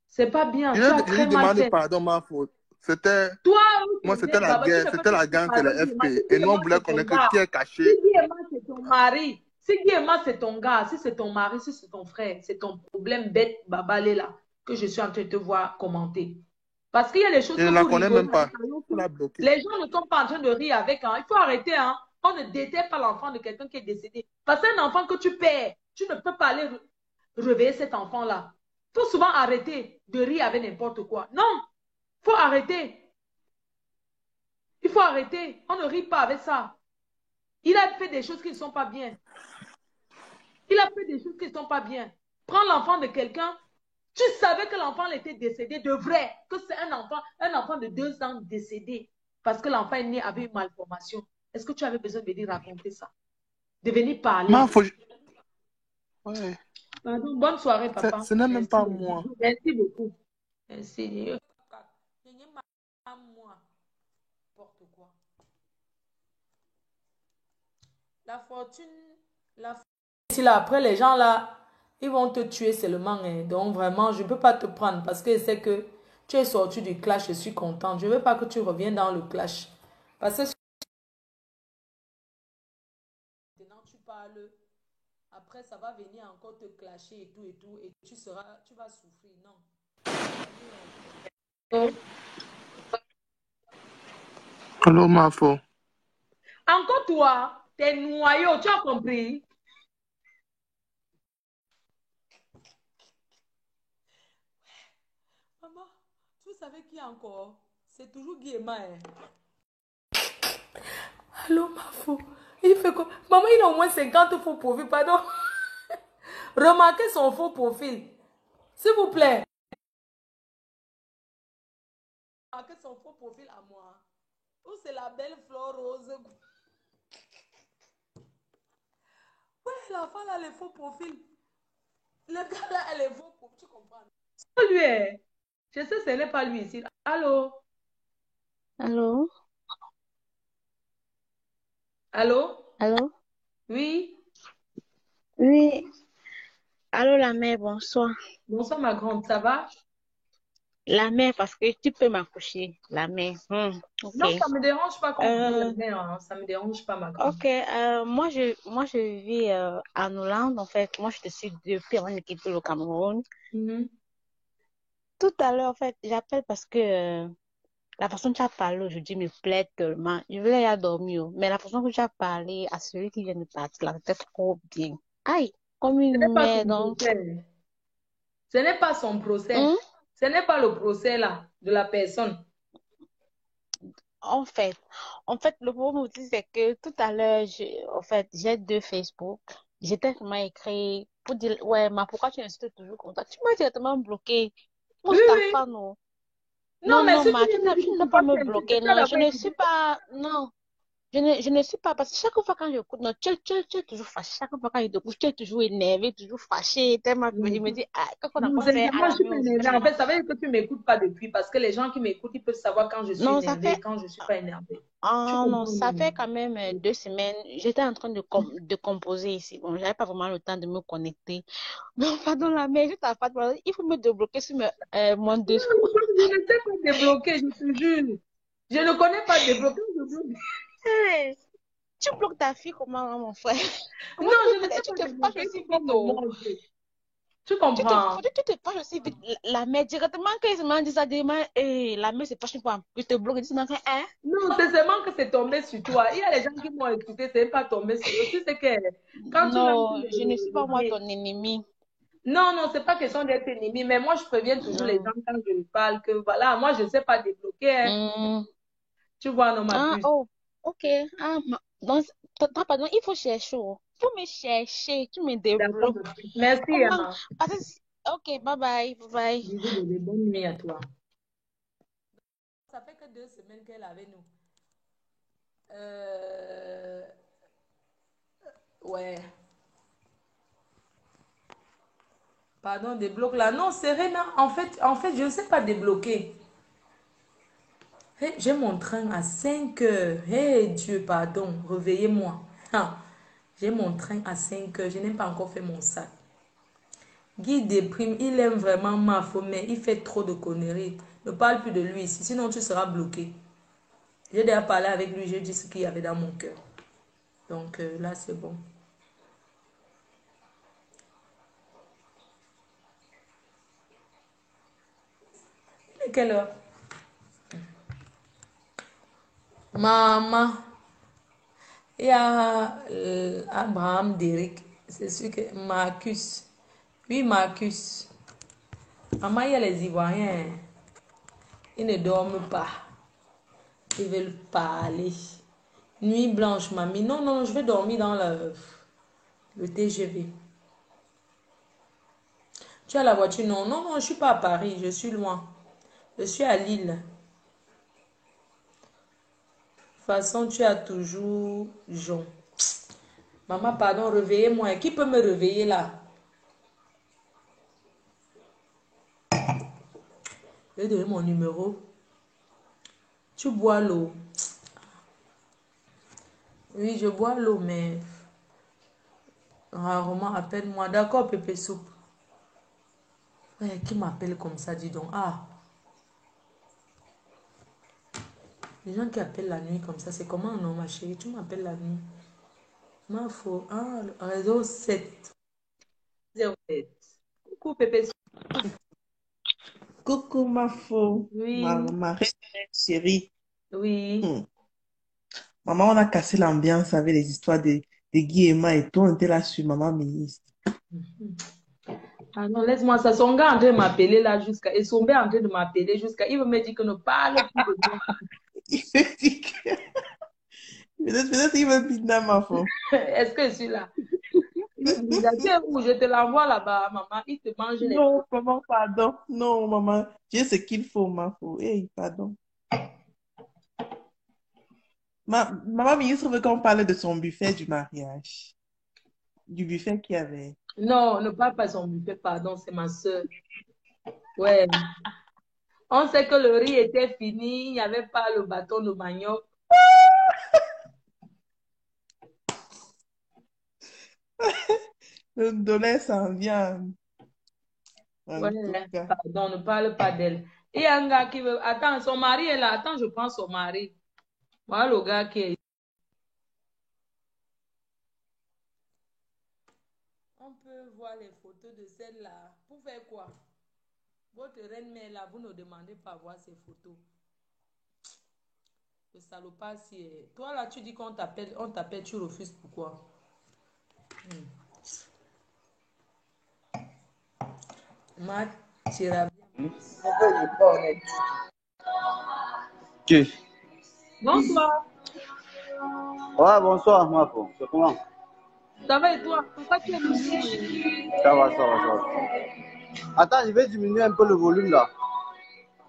C'est pas bien. Tu as Je lui très mal demande fait. pardon, ma faute. C'était, Toi, moi, c'était la Baba, tu guerre, ne peux c'était pas la dire gang, c'est le pardon, Guillemot. Si FP. Et nous, on Guillemot, voulait c'est ton connaître gars. qui est Si caché. Guillemot, c'est ton mari. Si Guillemot, c'est ton gars. Si c'est ton mari, si c'est ton frère. C'est ton problème bête, Babalé, là, que je suis en train de te voir commenter. Parce qu'il y a des choses Je que ne la vous connais rigolez même avec. pas. On l'a bloqué. Les gens ne sont pas en train de rire avec. Hein. Il faut arrêter. Hein. On ne déterre pas l'enfant de quelqu'un qui est décédé. Parce qu'un enfant que tu perds, tu ne peux pas aller réveiller cet enfant-là. Il faut souvent arrêter de rire avec n'importe quoi. Non, il faut arrêter. Il faut arrêter. On ne rit pas avec ça. Il a fait des choses qui ne sont pas bien. Il a fait des choses qui ne sont pas bien. Prends l'enfant de quelqu'un. Tu savais que l'enfant était décédé de vrai, que c'est un enfant de 2 ans décédé parce que l'enfant est né avec une malformation. Est-ce que tu avais besoin de venir raconter ça? De venir parler? Ma faute. Ouais. Pardon, bonne soirée, papa. Ce n'est même Merci pas beaucoup. moi. Merci beaucoup. Merci. N'importe quoi. La fortune, ici, là, après, les gens, là, ils vont te tuer seulement. Hein. Donc, vraiment, je ne peux pas te prendre parce que c'est que tu es sorti du clash, je suis contente. Je ne veux pas que tu reviennes dans le clash. Parce que maintenant, tu parles. Après, ça va venir encore te clasher et tout, et tu vas souffrir. Non. Oh. Allô, ma faute. Encore toi, t'es noyau, tu as compris? Maman, tu savais qui encore? C'est toujours Guillemot. Hein? Allô, ma fou. Il fait quoi? Maman, il a au moins 50 faux profils, pardon. Remarquez son faux profil. S'il vous plaît. Remarquez son faux profil à moi. Ou c'est la belle fleur rose. Ouais, la femme a les faux profils. Le gars là, elle est faux profils. Tu comprends? C'est lui. Hein. Je sais, ce n'est pas lui ici. Allô? Allô? Allô? Allô? Oui? Oui. Allô, la mère, bonsoir. Bonsoir, ma grande. Ça va? La mère, parce que tu peux m'accoucher. La mère. Ok. Non, ça ne me dérange pas qu'on me la Euh, mère. Hein. Ça ne me dérange pas, ma grande. ok. Moi, je vis en Hollande, en fait. Moi, je te suis depuis avant de quitter le Cameroun. Tout à l'heure, en fait, j'appelle parce que la façon dont tu as parlé aujourd'hui me plaît tellement. Je voulais aller dormir, mais la façon que tu as parlé à celui qui vient de partir, là, c'était trop bien. Aïe, comme Ce n'est une pas mère, son donc. procès. Ce n'est pas son procès. Hum? Ce n'est pas le procès là de la personne. En fait, le problème aussi, c'est que tout à l'heure, j'ai 2 Facebook. J'étais vraiment écrit pour dire, ouais, mais pourquoi tu insistes toujours comme ça? Tu m'as directement bloqué. Moi, Oui, je suis ta oui. fan, non. Non, Non, mais non, si tu ma, viens de dire tu que n'as tu pas vas me t'inquiéter, bloquer. tu as Non, je d'abord ne suis écouté. pas, non. Je ne suis pas, parce que chaque fois quand j'écoute, non, tu es toujours fâché. Chaque fois quand je te couche, tu es toujours énervé, toujours fâché. Tellement, je me dis, ah, qu'est-ce qu'on n'a Non, pas fait à moi, je la suis main pas énervée. En aujourd'hui? fait, ça veut dire que tu ne m'écoutes pas depuis parce que les gens qui m'écoutent, ils peuvent savoir quand je suis Non, ça énervée fait et quand je ne suis pas énervée. Tu Ah non, comprends, ça non? fait quand même 2 semaines. J'étais en train de composer ici. Bon, j'avais pas vraiment le temps de me connecter. Non, pardon, la mère, je t'appelle. Il faut me débloquer sur mon Non, deux. je ne sais pas débloquer, je te jure. Je ne connais pas débloquer, je bloque. Hey, tu bloques ta fille comment, hein, mon frère? Non, Comment je ne sais tu pas te fâches débloquer, il aussi faut qu'on vite, me oh? mange. Tu comprends? Tu te fâches aussi vite. La mère, directement, quand il m'a dit ça, la mère se fâche une fois. Je te bloque, il dit, hein? Non, c'est seulement que c'est tombé sur toi. Il y a des gens qui m'ont écouté, c'est pas tombé sur eux. Tu sais que quand tu lances Non, je ne suis pas moi game. ton ennemi. Non, non, c'est pas question d'être ennemi, mais moi je préviens toujours les Non. gens quand je parle que voilà, moi je sais pas débloquer. Hein. Hmm. Tu vois, non, ma Ah, puce. oh, ok. Ah, donc, pardon, il faut chercher. oh. Il faut me chercher. Tu me D'accord, débloques. ma puce. Merci, Comment? Emma. Parce que, ok, bye bye. Bye bye. Bisous, bébé. Bonne nuit à toi. Ça fait que 2 semaines qu'elle est avec nous. Euh, ouais. Pardon, débloque là. Non, c'est rien. En fait, je ne sais pas débloquer. Hey, j'ai mon train à 5 heures. Hey, Dieu, pardon, réveillez-moi. Ah, J'ai mon train à 5 heures. Je n'ai pas encore fait mon sac. Guy déprime. Il aime vraiment Mafo, mais il fait trop de conneries. Ne parle plus de lui ici, sinon tu seras bloqué. J'ai déjà parlé avec lui, j'ai dit ce qu'il y avait dans mon cœur. Donc là, c'est bon. Il est quelle heure? Maman. Il y a Abraham Derek. C'est sûr que Marcus. Oui, Marcus. Maman, il y a les Ivoiriens. Ils ne dorment pas. Ils veulent parler. Nuit blanche, mamie. Non, non, je vais dormir dans le TGV. Tu as la voiture? Non, non, non, je ne suis pas à Paris. Je suis loin. Je suis à Lille. De toute façon, tu as toujours Jean. Maman, pardon, réveillez-moi. Qui peut me réveiller là? Je vais donner mon numéro. Tu bois l'eau. Oui, je bois l'eau, mais rarement, appelle-moi. D'accord, Pépé Soupe. Ouais, qui m'appelle comme ça, dis donc. Ah, les gens qui appellent la nuit comme ça, c'est comment, non, ma chérie? Tu m'appelles la nuit. Ma faux. Ah, le réseau 7. 07. Coucou, Pépé Soupe. Coucou ma faux, Oui, ma reine chérie. oui. Hmm. Maman, on a cassé l'ambiance avec les histoires de Guy et Emma et tout. On était là sur Maman Ministre. Ah non, laisse-moi ça. Son gars est en train de m'appeler là jusqu'à. Et son père est en train de m'appeler jusqu'à. Il veut me dire que ne parle plus de moi. Il me dit que... Peut-être il veut Bina, ma faux. Est-ce que je suis là? Il me dit, tu sais où je te l'envoie là-bas, maman. Il te mange les. Non, maman, pardon. Non, maman, j'ai ce qu'il faut, ma faux. Hey, pardon. Maman Ministre veut qu'on parle de son buffet du mariage. Du buffet qu'il y avait. Non, ne parle pas de son buffet, pardon, c'est ma soeur. Ouais. On sait que le riz était fini, il n'y avait pas le bâton de manioc. Le dollar s'en vient. En Ouais, tout cas. pardon, ne parle pas d'elle. Il y a un gars qui veut. Attends, son mari est là. Attends, je prends son mari. Voilà le gars qui est. On peut voir les photos de celle-là. Pour faire quoi? Votre reine-mère là, vous ne demandez pas à voir ses photos. Le salopard, si. Toi là, tu dis qu'on t'appelle, tu refuses pourquoi? Ma tira bien. Qui? Bonsoir. Ouais, bonsoir, Marco. C'est comment? Ça va et toi? Pourquoi tu es venu? Ça va, ça va, ça va. Attends, je vais diminuer un peu le volume là.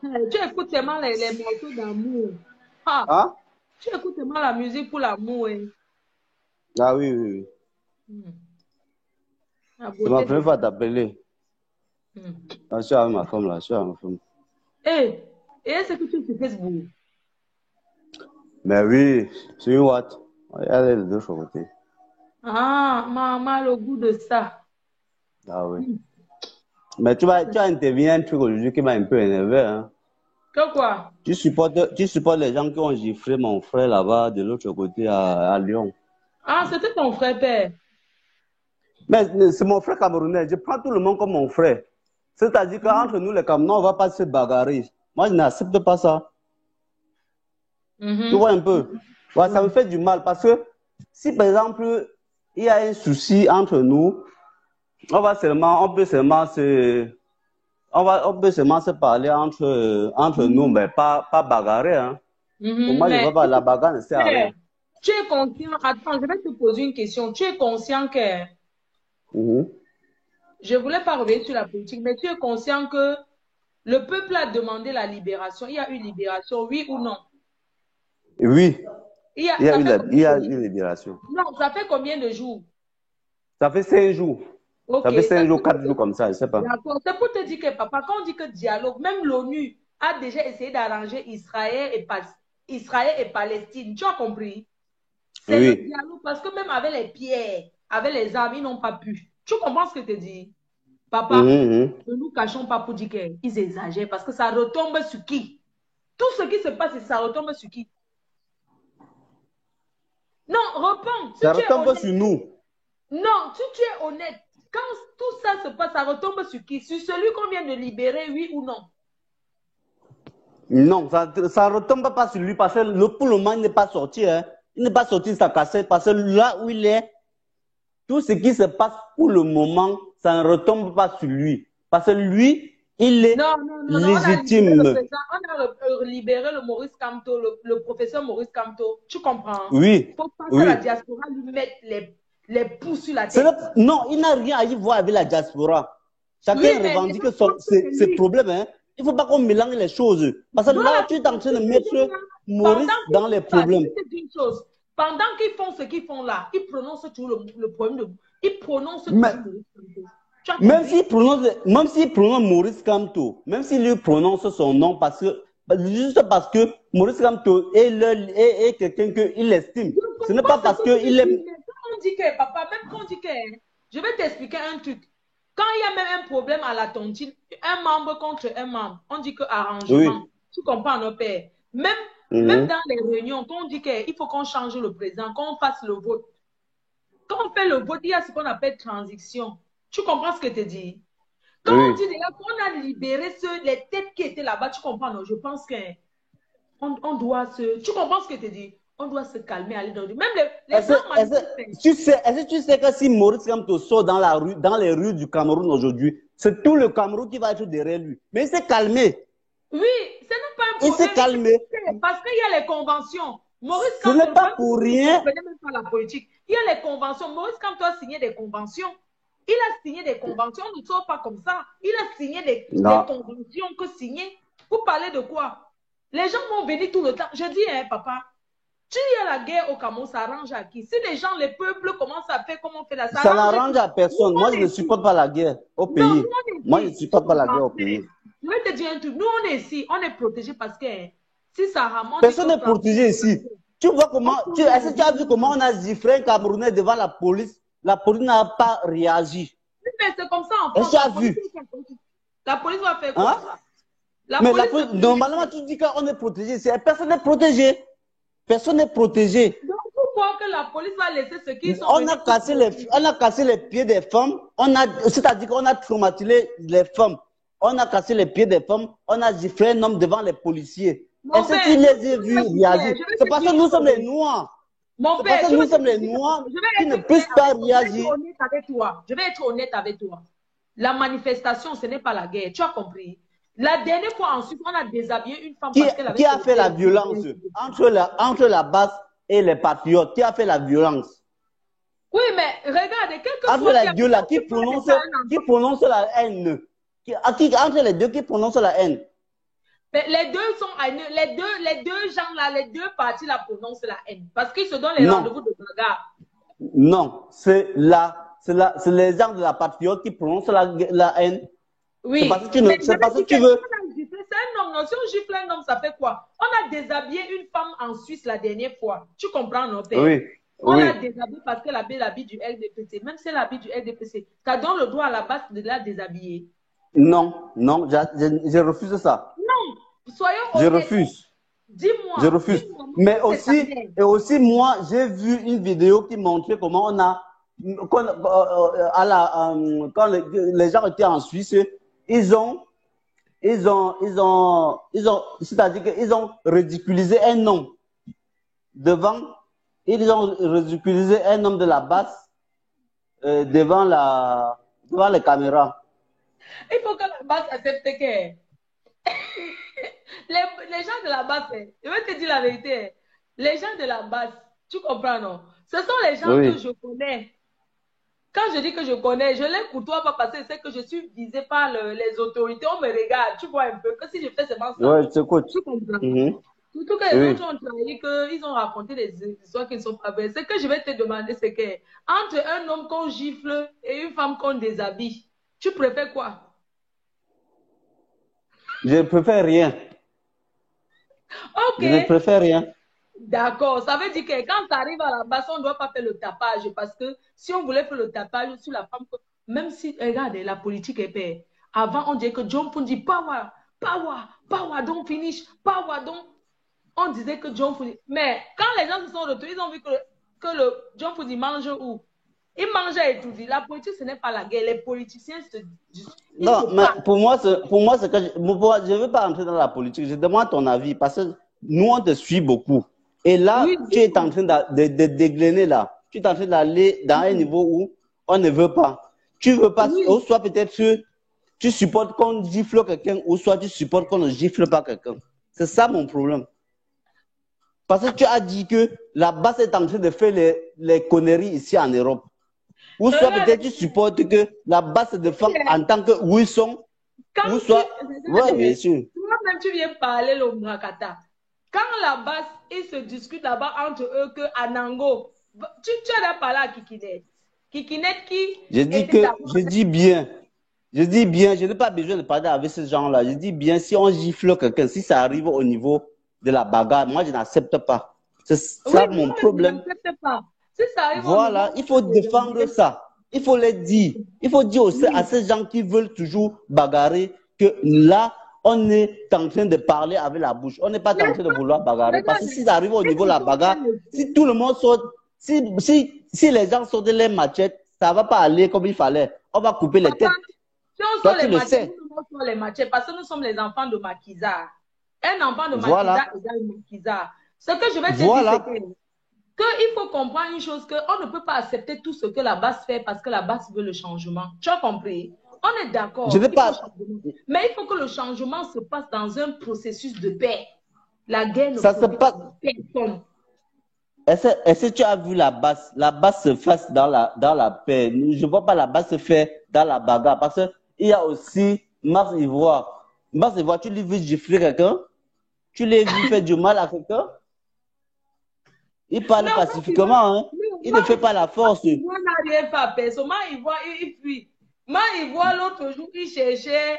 Tu écoutes seulement les morceaux d'amour. Ah, Hein? tu écoutes seulement la musique pour l'amour. Hein. Ah oui, oui, oui. La C'est ma beauté première de... fois d'appeler. Hmm. Ah, je suis avec ma femme là, je suis avec ma femme. Et est-ce que tu es sur Facebook? Mais oui, sur une Watt. Elle est de deux côtés. Ah, maman, le goût de ça. Ah oui. Mais tu as intervenu un truc aujourd'hui qui m'a un peu énervé. Hein. Que quoi? Tu supportes les gens qui ont giflé mon frère là-bas de l'autre côté à Lyon. Ah, c'était ton frère père. Mais c'est mon frère camerounais. Je prends tout le monde comme mon frère. C'est-à-dire qu'entre nous, les Camerounais, on ne va pas se bagarrer. Moi, je n'accepte pas ça. Tu vois un peu? Ouais, ça me fait du mal parce que si, par exemple, il y a un souci entre nous, on peut seulement se parler entre nous, mais pas bagarrer. Hein. Pour moi, je ne vois pas, la bagarre ne sert à rien. Tu es conscient, attends, je vais te poser une question. Tu es conscient que, je ne voulais pas revenir sur la politique, mais tu es conscient que le peuple a demandé la libération. Il y a eu libération, oui ou non? Oui, il y a eu une libération. Non, ça fait combien de jours? Ça fait 5 jours. Okay. Ça fait 5 jours, 4 jours comme ça, je ne sais pas. D'accord, c'est pour te dire que, papa, quand on dit que dialogue, même l'ONU a déjà essayé d'arranger Israël et Palestine. Tu as compris? C'est le Oui. dialogue parce que même avec les pierres, avec les armes, ils n'ont pas pu. Tu comprends ce que je te dis? Papa, Mhm. ne nous cachons pas pour dire qu'ils exagèrent parce que ça retombe sur qui? Tout ce qui se passe, ça retombe sur qui? Non, réponds. Si Ça tu es retombe honnête. sur nous. Non, si tu es honnête, quand tout ça se passe, ça retombe sur qui? Sur celui qu'on vient de libérer, oui ou non? Non, ça ne retombe pas sur lui parce que pour le moment, il n'est pas sorti. Hein. Il n'est pas sorti de sa cassette parce que là où il est, tout ce qui se passe pour le moment, ça ne retombe pas sur lui. Parce que lui, il est Non, on a libéré légitime. le président, on a libéré le Maurice Kamto, le professeur Maurice Kamto. Tu comprends? Oui. Il faut pas que Oui. la diaspora lui mette les pouces sur la tête. Non, il n'a rien à y voir avec la diaspora. Chacun Oui, mais revendique les gens pensent que c'est ses lui. problèmes. Hein. Il ne faut pas qu'on mélange les choses. Parce que là, Voilà. tu es en train de mettre Maurice dans les problèmes. Je vais te dire une chose. Pendant qu'ils font ce qu'ils font là, ils prononcent toujours le problème de. Ils prononcent toujours Maurice Kamto. Tu as Même compris? s'il prononce Maurice Kamto, même s'il lui prononce son nom, juste parce que Maurice Kamto est quelqu'un qu'il estime. Ce n'est pas parce qu'il est. Quand on dit que, papa, même quand on dit que. Je vais t'expliquer un truc. Quand il y a même un problème à la tontine, un membre contre un membre, on dit que arrangement. Oui. Tu comprends, nos pères? Même dans les réunions, quand on dit qu'il faut qu'on change le président, qu'on fasse le vote. Quand on fait le vote, il y a ce qu'on appelle transition. Tu comprends ce que je te dis? Quand on dit déjà qu'on a libéré les têtes qui étaient là-bas, tu comprends, non? Je pense qu'on doit se... Tu comprends ce que je te dis? On doit se calmer, aller dans le... Même les gens Est-ce que tu sais que si Maurice Kamto sort dans les rues du Cameroun aujourd'hui, c'est tout le Cameroun qui va être derrière lui. Mais il s'est calmé. Oui, ce n'est pas un problème. Il s'est calmé. Parce qu'il y a les conventions. Maurice Ce n'est pas pour rien. Ne même pas la politique. Il y a les conventions. Maurice Kamto a signé des conventions. Il a signé des conventions. On ne sort pas comme ça. Il a signé des conventions que signer. Vous parlez de quoi? Les gens vont venir tout le temps. Je dis, hein, papa, tu y a la guerre au Cameroun, ça arrange à qui? Si les gens, les peuples commencent à faire comme on fait là, ça n'arrange à personne. Moi, je ne supporte pas la guerre au pays. Non, moi, je ne supporte pas la guerre au pays. Je vais te dire un truc. Nous, on est ici, on est protégés parce que si ça remonte. Personne n'est protégé ici. Tu vois comment. Est-ce que tu as vu comment on a ziffré un Camerounais devant la police? La police n'a pas réagi. Oui, mais c'est comme ça en France. Est-ce que tu as vu? La police va faire quoi? Normalement, tu dis qu'on est protégé ici. Personne n'est protégé. Personne n'est protégé. Donc, pourquoi que la police va laisser ce qu'ils sont on a cassé les pieds des femmes. C'est-à-dire qu'on a traumatisé les femmes. On a cassé les pieds des femmes. On a ziffré un homme devant les policiers. Est-ce que tu les as vus réagir? C'est parce que nous sommes les Noirs. C'est parce que nous sommes les Noirs qui ne peuvent pas réagir. Je vais être honnête avec toi. La manifestation, ce n'est pas la guerre. Tu as compris? La dernière fois, ensuite, on a déshabillé une femme parce qu'elle avait... Qui a fait la violence entre la base et les patriotes? Qui a fait la violence? Oui, mais regarde, entre les deux là, qui prononce la haine. Entre les deux qui prononcent la haine. Mais les deux sont haineux. Les deux gens là, les deux parties là prononcent la haine. Parce qu'ils se donnent les rendez-vous de bagarre. Non, c'est les gens de la patriote qui prononcent la haine. Oui. C'est parce que tu veux. C'est un homme, non? Si on gifle un homme, ça fait quoi? On a déshabillé une femme en Suisse la dernière fois. Tu comprends, non, père? Oui. On l'a déshabillée parce qu'elle avait l'habit du LDPC. Même si elle a l'habit du LDPC, ça donne le droit à la base de la déshabiller. Non, je refuse ça. Non, soyons honnêtes. Je refuse. Dis-moi. Je refuse. Mais aussi, moi, j'ai vu une vidéo qui montrait comment on a, quand les gens étaient en Suisse, c'est-à-dire qu'ils ont ridiculisé un homme devant, ils ont ridiculisé un homme de la base devant les caméras. Il faut que la base accepte que les gens de la base, je vais te dire la vérité, les gens de la base, tu comprends, non? Ce sont les gens que je connais. Quand je dis que je connais, je les côtoie pas parce que c'est que je suis visée par les autorités. On me regarde, tu vois un peu, que si je fais seulement ça. Oui, je t'écoute. Tu comprends? Surtout que les autres ont trahi, qu'ils ont raconté des histoires qui ne sont pas vraies. Ce que je vais te demander, c'est que entre un homme qu'on gifle et une femme qu'on déshabille, tu préfères quoi? Je préfère rien. Ok. Je ne préfère rien. D'accord, ça veut dire que quand tu arrives à la base, on ne doit pas faire le tapage parce que si on voulait faire le tapage sur la femme, même si, regarde, la politique est paix. Avant, on disait que John Pound dit power, power, power, don't finish, power, don't. On disait que John Pound. Mais quand les gens se sont retrouvés, ils ont vu que le John Pound mange où? Il mangeait et tout dit. La politique, ce n'est pas la guerre. Les politiciens se disent. Non, mais pour moi, c'est que je ne veux pas entrer dans la politique. Je demande ton avis parce que nous, on te suit beaucoup. Et là, Oui, tu es en train de déglener là. Tu es en train d'aller dans un niveau où on ne veut pas. Tu veux pas, oui. ou soit peut-être tu supportes qu'on gifle quelqu'un, ou soit tu supportes qu'on ne gifle pas quelqu'un. C'est ça mon problème. Parce que tu as dit que la base est en train de faire les conneries ici en Europe. Ou soit peut-être tu supportes que la base de femmes en tant que Wilson, ou soit. Oui, bien sûr. Toi-même, tu viens parler le Mrakata. Quand la base, ils se discutent là-bas entre eux que Anango, tu as parlé à Kikinet. Kikinet qui. Je dis bien, je n'ai pas besoin de parler avec ces gens-là. Je dis bien, si on gifle quelqu'un, si ça arrive au niveau de la bagarre, moi je n'accepte pas. C'est ça mon problème. Je n'accepte pas. Si ça arrive voilà, il faut défendre ça. Il faut les dire. Il faut dire aussi à ces gens qui veulent toujours bagarrer que là, on est en train de parler avec la bouche. On n'est pas en train de vouloir bagarrer. Parce que si ça arrive au niveau de la bagarre, si tout le monde sort, si les gens sortent les machettes, ça ne va pas aller comme il fallait. On va couper les têtes. Si on sort les machettes, nous sort les machettes parce que nous sommes les enfants de Makiza. Un enfant de Makiza égale Makiza. Ce que je vais te dire, c'est qu'il faut comprendre une chose, qu'on ne peut pas accepter tout ce que la base fait parce que la base veut le changement. Tu as compris? On est d'accord. Mais il faut que le changement se passe dans un processus de paix. La guerre ne profite à personne. Est-ce que tu as vu la base? La base se fait dans la paix. Je ne vois pas la base se faire dans la bagarre. Parce qu'il y a aussi Mars Ivoire. Mars Ivoire, tu l'as vu gifler quelqu'un? Tu l'as vu faire du mal à quelqu'un? Il parle pacifiquement, hein? Il ne fait pas la force. Moi, je n'ai rien fait à personne. Moi, il fuit. Moi, il voit l'autre jour, il cherchait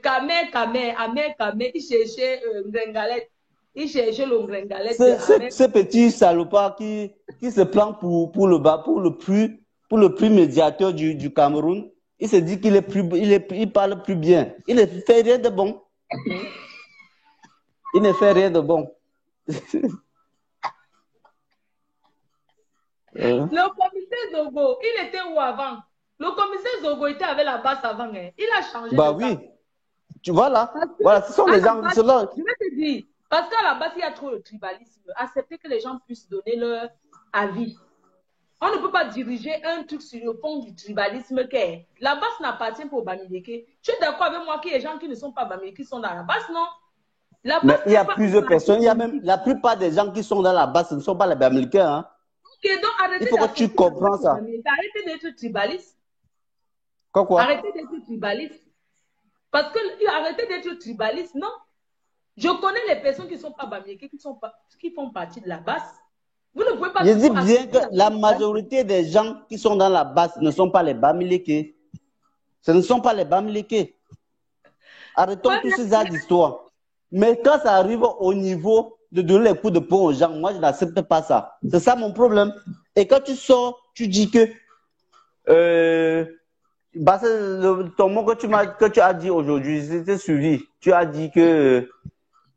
Kamé, il cherchait Ngrengalette. Il cherchait le Ngrengalette. Ce petit salopard qui se prend pour le plus médiateur du Cameroun, il se dit il parle plus bien. Il ne fait rien de bon. Il ne fait rien de bon. Le commissaire Zogo, il était où avant? Le commissaire Zogo était avec la base avant. Hein. Il a changé. Bah oui. Tu vois là. Voilà, ce sont les gens. Je vais te dire, parce qu'à la base, il y a trop de tribalisme. Accepter que les gens puissent donner leur avis. On ne peut pas diriger un truc sur le fond du tribalisme. La base n'appartient pas au Bamileke. Tu es d'accord avec moi qu'il y a des gens qui ne sont pas Bamileke qui sont dans la base, non? Mais il y a plusieurs personnes. Il y a même la plupart des gens qui sont dans la base, ce ne sont pas les Bamileke. Hein? Okay, donc il faut que tu comprends ça. Arrêtez d'être tribaliste. Quoi? Arrêtez d'être tribaliste. Parce que arrêtez d'être tribaliste, non? Je connais les personnes qui ne sont pas Bamileke, qui font partie de la base. Vous ne pouvez pas. Je dis bien que la majorité des gens qui sont dans la base ne sont pas les Bamileke. Ce ne sont pas les Bamileke. Arrêtons tous ces actes d'histoire. Mais quand ça arrive au niveau de donner les coups de poing aux gens, moi je n'accepte pas ça. C'est ça mon problème. Et quand tu sors, tu dis que ton mot que tu as dit aujourd'hui, c'était suivi. Tu as dit que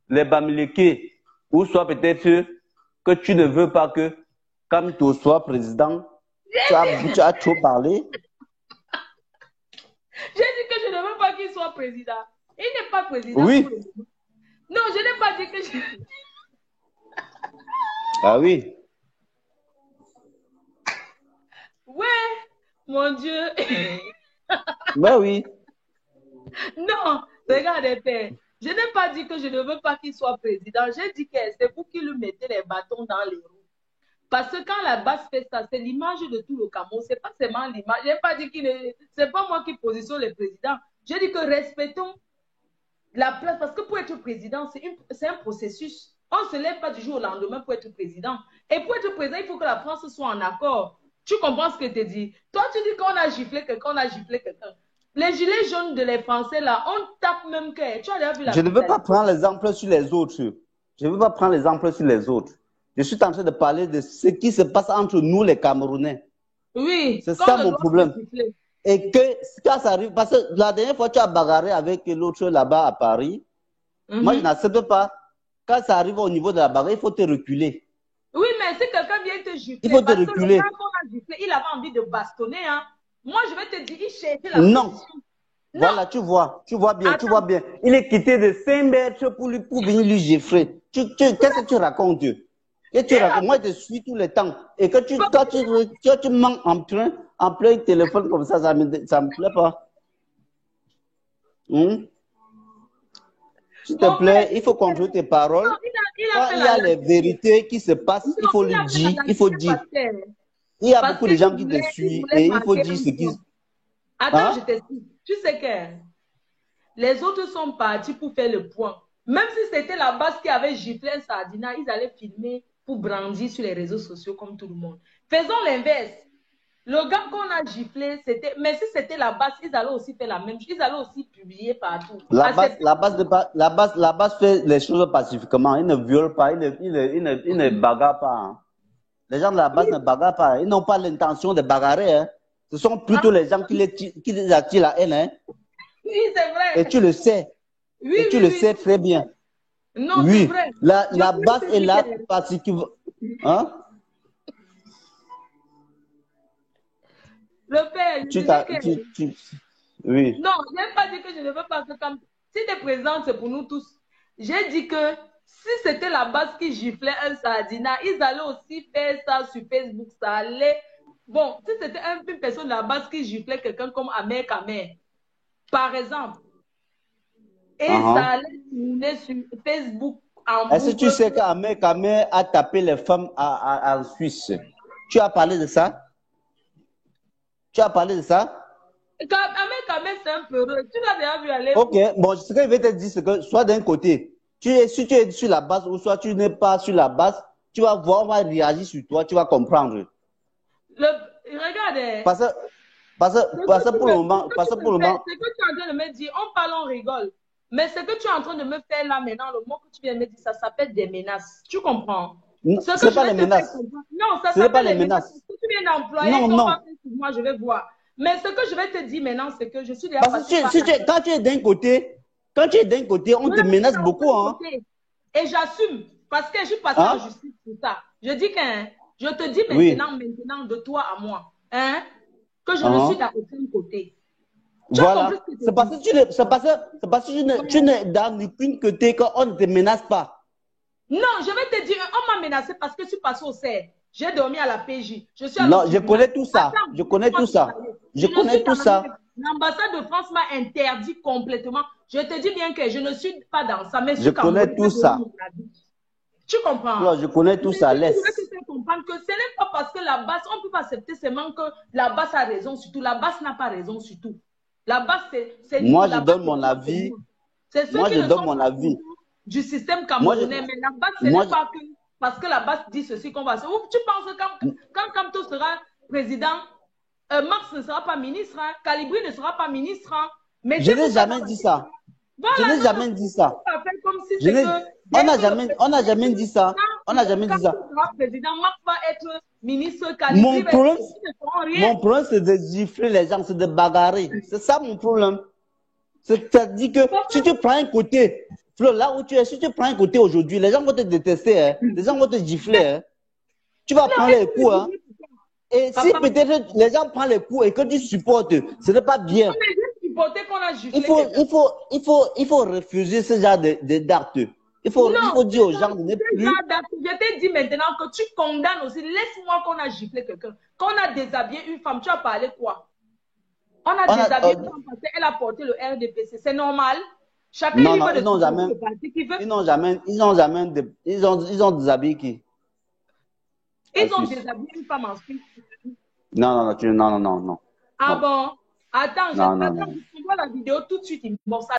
les Bamileke, ou soit peut-être que tu ne veux pas que Kamto soit président. Tu as trop parlé. J'ai dit que je ne veux pas qu'il soit président. Il n'est pas président. Oui. Non, je n'ai pas dit que je... Ah oui. Ouais, mon Dieu. Ben oui. Non, regardez, père. Je n'ai pas dit que je ne veux pas qu'il soit président. J'ai dit que c'est vous qui lui mettez les bâtons dans les roues. Parce que quand la base fait ça, c'est l'image de tout le Cameroun. Ce n'est pas seulement l'image. Je n'ai pas dit qu'il ne... C'est pas moi qui positionne le président. J'ai dit que respectons la place. Parce que pour être président, c'est un processus. On ne se lève pas du jour au lendemain pour être président. Et pour être président, il faut que la France soit en accord. Tu comprends ce que je te dis? Toi, tu dis qu'on a giflé quelqu'un, on a giflé quelqu'un. Les gilets jaunes de les Français, là, on tape même que... Tu as déjà vu la... Je ne veux pas prendre l'exemple sur les autres. Je ne veux pas prendre l'exemple sur les autres. Je suis en train de parler de ce qui se passe entre nous, les Camerounais. Oui, C'est quand ça le mon doigt problème. s'est sifflé. Et que quand ça arrive, parce que la dernière fois, tu as bagarré avec l'autre là-bas à Paris. Moi, je n'accepte pas. Quand ça arrive au niveau de la bagarre, il faut te reculer. Oui, mais si quelqu'un vient te gifler, Il faut te parce que le reculer. gars qu'on a giflé, il avait envie de bastonner. Hein. Moi, je vais te dire, il cherchait la Non. position. Voilà, tu vois bien, tu Attends. vois bien. Il est quitté de 5 mètres pour venir lui gifler. Qu'est-ce que tu racontes? Moi, je te suis tout le temps. Et que tu manques en plein téléphone comme ça me plaît pas. S'il te plaît, il faut contrôler tes paroles. Non, Quand il y a les vérités qui se passent, il faut le dire, il faut dire. Il y a beaucoup de gens qui te suivent et il faut dire ce qu'ils... Attends, Hein? je t'explique. Tu sais que les autres sont partis pour faire le point. Même si c'était la base qui avait giflé un Sardina, ils allaient filmer pour brandir sur les réseaux sociaux comme tout le monde. Faisons l'inverse. Le gars qu'on a giflé, c'était... Mais si c'était la base, ils allaient aussi faire la même chose. Ils allaient aussi publier partout. La base fait les choses pacifiquement. Il ne viole pas, il ne bagarre pas. Hein. Les gens de la base ne bagarrent pas. Ils n'ont pas l'intention de bagarrer. Hein. Ce sont plutôt les gens qui les attirent la haine. Hein. Oui, c'est vrai. Et tu le sais. Oui, et tu le sais très bien. Non, oui. c'est vrai. La base est là parce que... Hein? Le père, Oui. Non, je n'ai pas dit que je ne veux pas que comme... Si tu es présent, c'est pour nous tous. J'ai dit que si c'était la base qui giflait un Sardina, ils allaient aussi faire ça sur Facebook. Ça allait... Bon, si c'était une personne de la base qui giflait quelqu'un comme Amer Kamer, par exemple, et ça allait tourner sur Facebook en Est-ce que tu sais qu'Amer Kamer a tapé les femmes en Suisse? Tu as parlé de ça? Tu as parlé de ça? Amer Kamer, c'est un peu heureux. Tu l'as déjà vu aller. Ok, bon, ce que je vais te dire, c'est que soit d'un côté, si tu es sur la base ou soit tu n'es pas sur la base, tu vas voir, on va réagir sur toi, tu vas comprendre. Regarde. Parce que pour le moment... Ce que tu es en train de me dire, on parle, on rigole. Mais ce que tu es en train de me faire là maintenant, le mot que tu viens de me dire, ça s'appelle des menaces. Tu comprends? Ce n'est pas les menaces. Non, ça s'appelle les menaces. Si tu viens d'employer, moi, je vais voir. Mais ce que je vais te dire maintenant, c'est que je suis déjà passée par quand tu es d'un côté, on te menace beaucoup. Hein. Et j'assume, parce que je suis passée en justice pour ça. Je dis que je te dis maintenant, de toi à moi, hein, que je ne suis d'aucun côté. Voilà. C'est parce que tu n'es dans aucun côté qu'on ne te menace pas. Non, je vais te dire, on m'a menacé parce que je suis passée au CER. J'ai dormi à la PJ. Non, je connais tout ça. Je connais tout ça. Je connais tout ça. L'ambassade de France m'a interdit complètement. Je te dis bien que je ne suis pas dans ça. Mais je connais tout ça. Tu comprends? Non, je connais tout ça. Laisse. Je veux te comprendre que ce n'est pas parce que la base, on ne peut pas accepter seulement que la base a raison sur tout. La base n'a pas raison sur tout. La base, c'est... Moi, je donne mon avis. Moi, je donne mon avis. Du système camerounais. Mais la base, ce n'est pas que... Parce que la base dit ceci qu'on va... Tu penses que quand Kamto sera président, Marx ne sera pas ministre, hein, Calibri ne sera pas ministre. Hein, mais je n'ai jamais dit ça. Voilà, je n'ai jamais dit ça. On n'a jamais dit ça. On n'a jamais dit ça. Président, Marx va être ministre, Calibri... Mon problème, c'est de gifler les gens, c'est de bagarrer. C'est ça mon problème. C'est-à-dire que si tu prends un côté... Flo, là où tu es, si tu prends un côté aujourd'hui, les gens vont te détester, hein. Les gens vont te gifler. Hein. Tu vas prendre les coups. Hein. Et si peut-être les gens prennent les coups et que tu supportes, ce n'est pas bien. Il faut refuser ce genre d'actes. Il faut dire aux gens de ne plus... Je t'ai dit maintenant que tu condamnes aussi. Laisse-moi qu'on a giflé quelqu'un. Qu'on a déshabillé une femme. Tu as parlé quoi? On a déshabillé une femme parce qu'elle a porté le RDPC. C'est normal? Chacun non, ils n'ont jamais déshabillé qui? Ils ont déshabillé une femme en Suisse. Non. Ah bon? Attends, je vois la vidéo tout de suite. Bon, ça